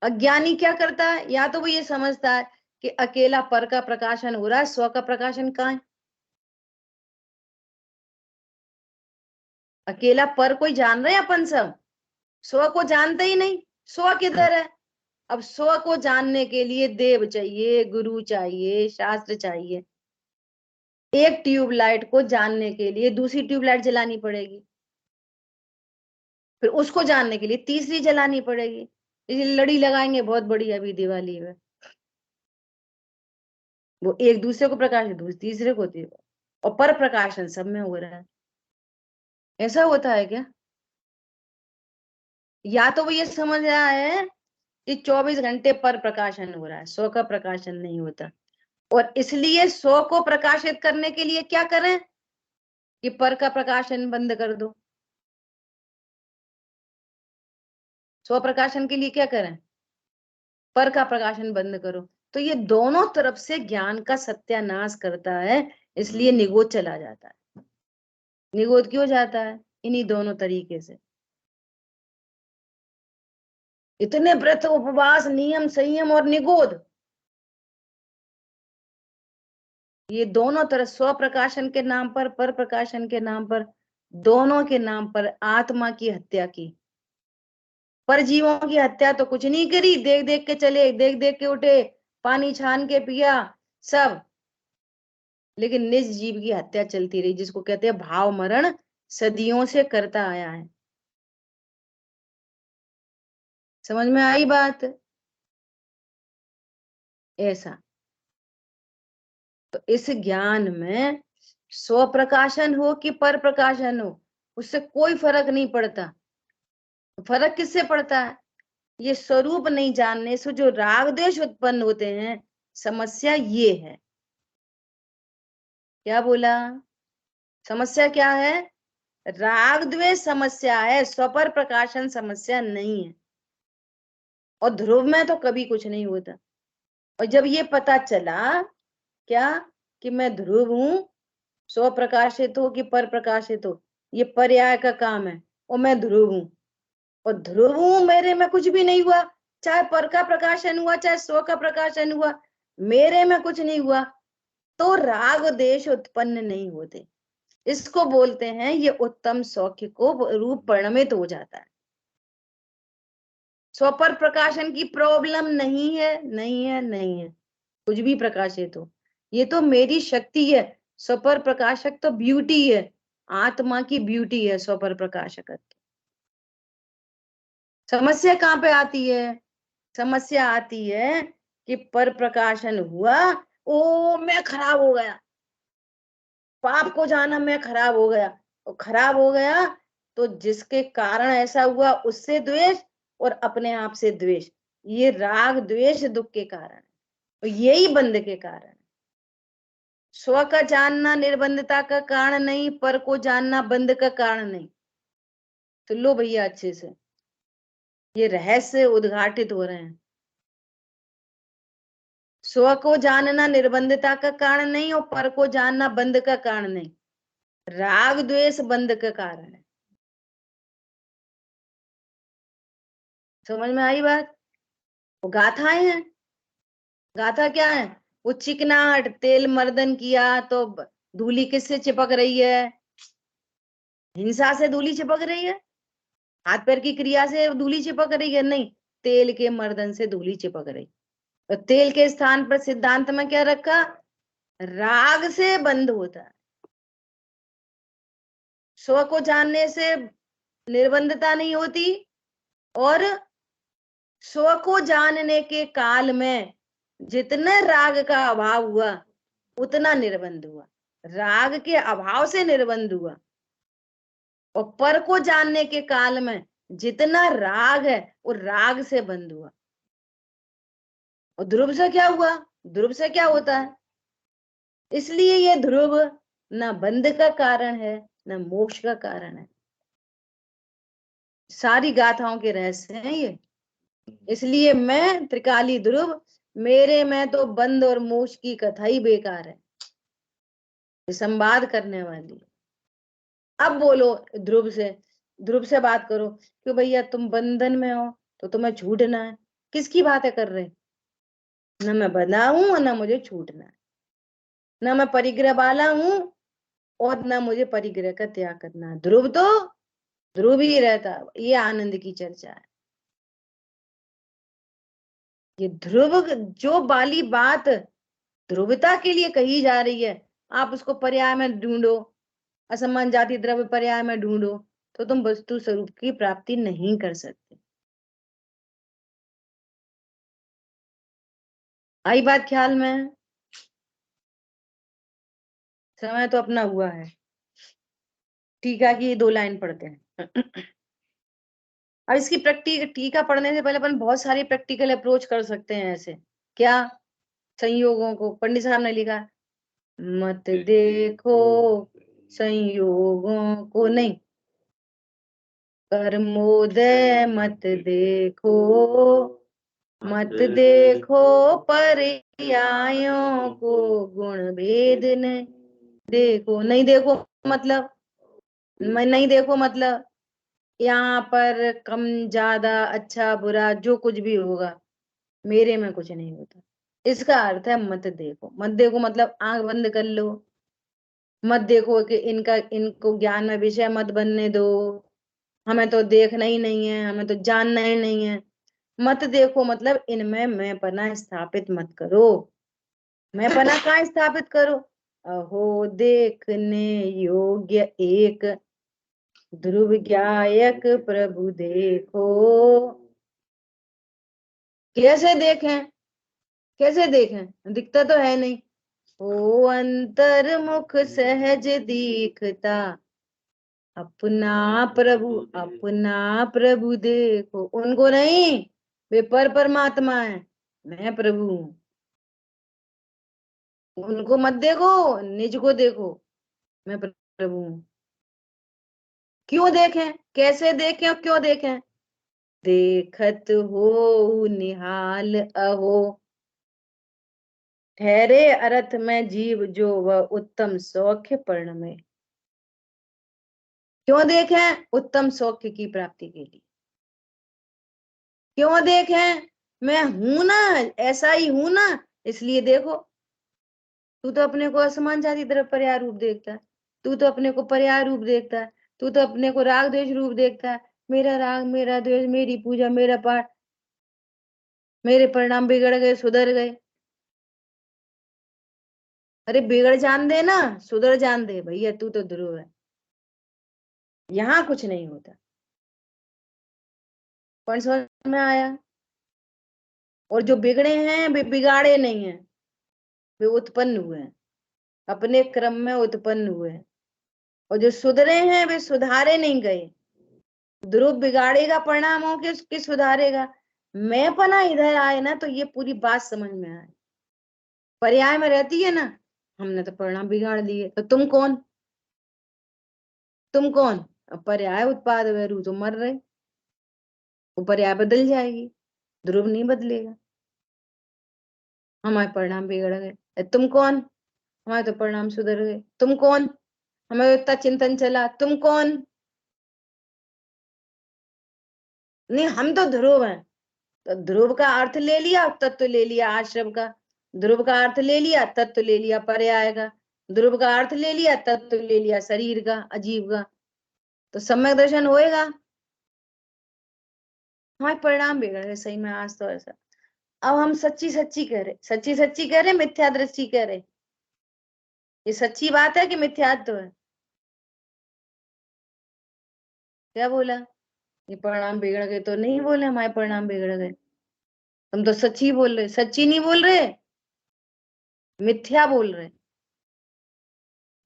अज्ञानी क्या करता है, या तो वो ये समझता है कि अकेला पर का प्रकाशन हो रहा है, स्व का प्रकाशन कहाँ है। अकेला पर कोई जान रहे हैं अपन सब, स्व को जानते ही नहीं। स्व किधर है? अब स्व को जानने के लिए देव चाहिए, गुरु चाहिए, शास्त्र चाहिए। एक ट्यूबलाइट को जानने के लिए दूसरी ट्यूबलाइट जलानी पड़ेगी, फिर उसको जानने के लिए तीसरी जलानी पड़ेगी। इसलिए लड़ी लगाएंगे बहुत बड़ी अभी दिवाली में, वो एक दूसरे को प्रकाशित, तीसरे को दे, और पर प्रकाशन सब में हो रहा है। ऐसा होता है क्या? या तो वो ये समझ रहा है कि 24 घंटे पर प्रकाशन हो रहा है, स्व का प्रकाशन नहीं होता, और इसलिए स्व को प्रकाशित करने के लिए क्या करें कि पर का प्रकाशन बंद कर दो। स्व प्रकाशन के लिए क्या करें? पर का प्रकाशन बंद करो। तो ये दोनों तरफ से ज्ञान का सत्यानाश करता है, इसलिए निगोद चला जाता है। निगोद क्यों जाता है? इन्हीं दोनों तरीके से। इतने व्रत, उपवास, नियम, संयम और निगोद, ये दोनों तरह स्व प्रकाशन के नाम पर प्रकाशन के नाम पर, दोनों के नाम पर आत्मा की हत्या की। पर जीवों की हत्या तो कुछ नहीं करी, देख देख के चले, देख देख के उठे, पानी छान के पिया सब, लेकिन निज जीव की हत्या चलती रही, जिसको कहते हैं भाव मरण, सदियों से करता आया है। समझ में आई बात? ऐसा तो इस ज्ञान में स्व प्रकाशन हो कि पर प्रकाशन हो, उससे कोई फर्क नहीं पड़ता। फर्क किससे पड़ता है? ये स्वरूप नहीं जानने से जो राग द्वेष उत्पन्न होते हैं, समस्या ये है। क्या बोला? समस्या क्या है? राग द्वेष समस्या है, स्वपर प्रकाशन समस्या नहीं है। और ध्रुव में तो कभी कुछ नहीं होता। और जब ये पता चला क्या कि मैं ध्रुव हूं, स्व प्रकाशित हो कि पर प्रकाशित हो, ये पर्याय का काम है, और मैं ध्रुव हूं, और ध्रुव हूं, मेरे में कुछ भी नहीं हुआ, चाहे पर का प्रकाशन हुआ चाहे स्व का प्रकाशन हुआ, मेरे में कुछ नहीं हुआ, तो राग देश उत्पन्न नहीं होते। इसको बोलते हैं, ये उत्तम सौख्य को रूप परिणमित हो जाता है। स्वपर प्रकाशन की प्रॉब्लम नहीं है, नहीं है, नहीं है, कुछ भी प्रकाशित हो, ये तो मेरी शक्ति है। स्वपर प्रकाशक तो ब्यूटी है, आत्मा की ब्यूटी है स्वपर प्रकाशक। समस्या कहाँ पे आती है? समस्या आती है कि पर प्रकाशन हुआ, ओ मैं खराब हो गया, पाप को जाना मैं खराब हो गया, और खराब हो गया तो जिसके कारण ऐसा हुआ उससे द्वेष और अपने आप से द्वेष, ये राग द्वेष दुख के कारण है, और यही बंध के कारण है। स्व का जानना निर्बंधता का कारण नहीं, पर को जानना बंध का कारण नहीं। तो लो भैया अच्छे से ये रहस्य उद्घाटित हो रहे हैं। स्व को जानना निर्बंधता का कारण नहीं और पर को जानना बंध का कारण नहीं, राग द्वेष बंध का कारण है। समझ में आई बात? वो गाथाएं हैं। गाथा क्या है? वो चिकनाहट, तेल मर्दन किया तो धूली किससे चिपक रही है? हिंसा से धूली चिपक रही है? हाथ पैर की क्रिया से धूली चिपक रही है? नहीं, तेल के मर्दन से धूली चिपक रही। और तेल के स्थान पर सिद्धांत में क्या रखा? राग से बंध होता है। स्व को जानने से निर्बंधता नहीं होती, और स्व को जानने के काल में जितने राग का अभाव हुआ उतना निर्बंध हुआ, राग के अभाव से निर्बंध हुआ। और पर को जानने के काल में जितना राग है वो राग से बंध हुआ। और ध्रुव से क्या हुआ? ध्रुव से क्या होता है? इसलिए ये ध्रुव न बंध का कारण है न मोक्ष का कारण है। सारी गाथाओं के रहस्य हैं ये। इसलिए मैं त्रिकाली ध्रुव, मेरे में तो बंध और मोक्ष की कथा ही बेकार है, संवाद करने वाली। अब बोलो ध्रुव से बात करो कि भैया तुम बंधन में हो तो तुम्हें छूटना है। किसकी बातें कर रहे? न मैं बंधा हूं और न मुझे छूटना है, न मैं परिग्रह वाला हूं और न मुझे परिग्रह का त्याग करना है। ध्रुव तो ध्रुव ही रहता। ये आनंद की चर्चा है। ये ध्रुव जो वाली बात ध्रुवता के लिए कही जा रही है, आप उसको पर्याय में ढूंढो, असमान जाति द्रव्य पर्याय में ढूंढो, तो तुम वस्तु स्वरूप की प्राप्ति नहीं कर सकते। आई बात ख्याल में? समय तो अपना हुआ है। टीका की 2 लाइन पढ़ते हैं। अब इसकी टीका पढ़ने से पहले अपन बहुत सारी प्रैक्टिकल अप्रोच कर सकते हैं। ऐसे क्या? संयोगों को पंडित साहब ने लिखा, मत देखो संयोगों को, नहीं, कर्मोदय मत देखो, मत देखो पर्यायों को, गुण भेद ने देखो। नहीं देखो मतलब, मैं नहीं देखो मतलब यहाँ पर कम ज्यादा अच्छा बुरा जो कुछ भी होगा मेरे में कुछ नहीं होता। इसका अर्थ है मत देखो। मत देखो मतलब आंख बंद कर लो, मत देखो कि इनको ज्ञान में विषय मत बनने दो, हमें तो देखना ही नहीं है, हमें तो जानना ही नहीं है। मत देखो मतलब इनमें मैं पना स्थापित मत करो। मैं पना कहाँ स्थापित करो? अहो देखने योग्य एक ध्रुव गायक प्रभु देखो। कैसे देखें? कैसे देखें? दिखता तो है नहीं। ओ अंतर्मुख सहज दिखता, अपना प्रभु देखो। उनको नहीं, वे परमात्मा है, मैं प्रभु हूं। उनको मत देखो, निज को देखो, मैं प्रभु हूं। क्यों देखें? कैसे देखें और क्यों देखें? देखत हो निहाल अहो, ठहरे अर्थ में जीव जो वह उत्तम सौख्य पर्ण में। क्यों देखें? उत्तम सौख्य की प्राप्ति के लिए। क्यों देखें? मैं हूं ना, ऐसा ही हूं ना, इसलिए देखो। तू तो अपने को असमान जाति तरफ पर्याय रूप देखता है, तू तो अपने को पर्याय रूप देखता है, तू तो अपने को राग द्वेष रूप देखता है। मेरा राग, मेरा द्वेष, मेरी पूजा, मेरा पाठ, मेरे परिणाम बिगड़ गए, सुधर गए। अरे बिगड़ जान दे ना, सुधर जान दे भैया, तू तो ध्रुव है, यहाँ कुछ नहीं होता। कौन समझ में आया? और जो बिगड़े हैं वे बिगाड़े नहीं है, वे उत्पन्न हुए हैं, अपने क्रम में उत्पन्न हुए हैं। और जो सुधरे हैं वे सुधारे नहीं गए। ध्रुव बिगाड़ेगा परिणामों के सुधारेगा। मैं पना इधर आए ना तो ये पूरी बात समझ में आए। पर्याय में रहती है ना, हमने तो परिणाम बिगाड़ दिए, तो तुम कौन? तुम कौन? पर्याय उत्पाद वैरू तो मर रहे, वो पर्याय बदल जाएगी, ध्रुव नहीं बदलेगा। हमारे परिणाम बिगड़ गए, तुम कौन? हमारे तो परिणाम सुधर गए, तुम कौन? हमें इतना चिंतन चला, तुम कौन? नहीं, हम तो ध्रुव हैं। तो ध्रुव का अर्थ ले लिया, तत्व ले लिया आश्रम का। ध्रुव का अर्थ ले लिया, तत्व ले लिया पर्याय का। ध्रुव का अर्थ ले लिया, तत्व ले लिया शरीर का, अजीव का। तो सम्यक दर्शन होएगा। हमारे परिणाम बिगड़ गए सही में आज तो ऐसा। अब हम सच्ची सच्ची कह रहे, सच्ची सच्ची कह रहे, मिथ्या दृष्टि कह रहे। ये सच्ची बात है कि मिथ्यात्व है? क्या बोला? ये परिणाम बिगड़ गए तो नहीं बोले हमारे परिणाम बिगड़ गए। हम तो सच्ची बोल रहे, सच्ची नहीं बोल रहे, मिथ्या बोल रहे।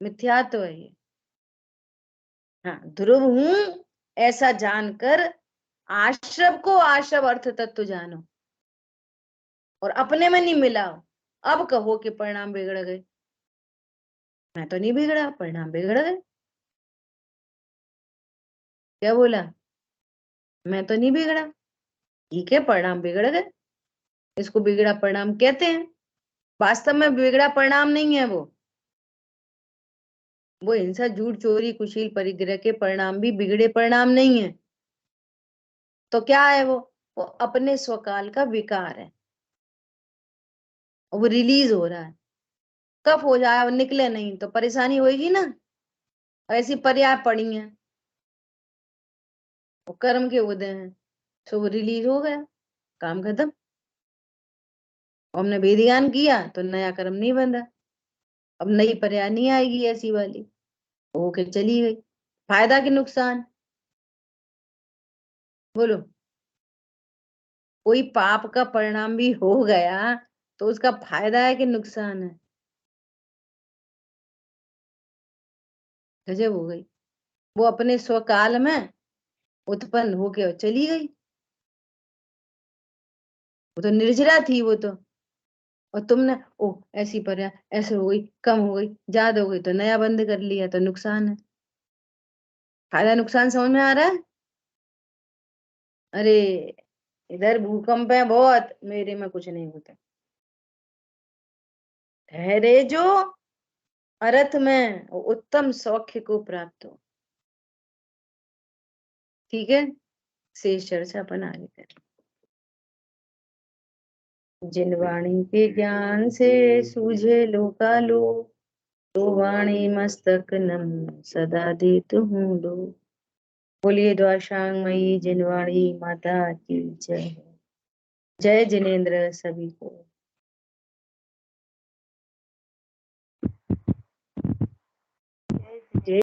मिथ्यात्व है ये। हाँ, ध्रुव हूं ऐसा जानकर आश्रव को आश्रव अर्थ तत्व जानो और अपने में नहीं मिलाओ। अब कहो कि परिणाम बिगड़ गए। मैं तो नहीं बिगड़ा, परिणाम बिगड़ गए। क्या बोला? मैं तो नहीं बिगड़ा। ठीक है, परिणाम बिगड़ गए, इसको बिगड़ा परिणाम कहते हैं। वास्तव में बिगड़ा परिणाम नहीं है वो हिंसा, झूठ, चोरी, कुशील, परिग्रह के परिणाम भी बिगड़े परिणाम नहीं है। तो क्या है वो अपने स्वकाल का विकार है, वो रिलीज हो रहा है। कब हो जाए और निकले नहीं तो परेशानी होगी ना। ऐसी पर्याय पड़ी है, वो कर्म के उदय हैं, तो वो रिलीज हो गया, काम खत्म। हमने वेद ज्ञान किया तो नया कर्म नहीं बंधा, अब नई पर्याय नहीं आएगी ऐसी वाली, होके चली गई। फायदा कि नुकसान? बोलो। कोई पाप का परिणाम भी हो गया तो उसका फायदा है कि नुकसान है? गजब हो गई। वो अपने स्वकाल में उत्पन्न होके चली गई। वो तो निर्जरा थी वो तो, और तुमने ओ ऐसी पर्याय, ऐसे हो गई, कम हो गई, ज्यादा हो गई तो नया बंद कर लिया, तो नुकसान है। फायदा नुकसान समझ में आ रहा है? अरे इधर भूकंप है बहुत, मेरे में कुछ नहीं होता। ठहरे जो अर्थ में उत्तम सौख्य को प्राप्त हो। ठीक है, शेष चर्चा अपन आगे करें। जिन वाणी के ज्ञान से सूझे लोकालो, तो वाणी मस्तक नम सदा देत हूँ लो। बोलिए द्वाशांगमयी जिनवाणी माता की जय। जय जिनेन्द्र सभी को।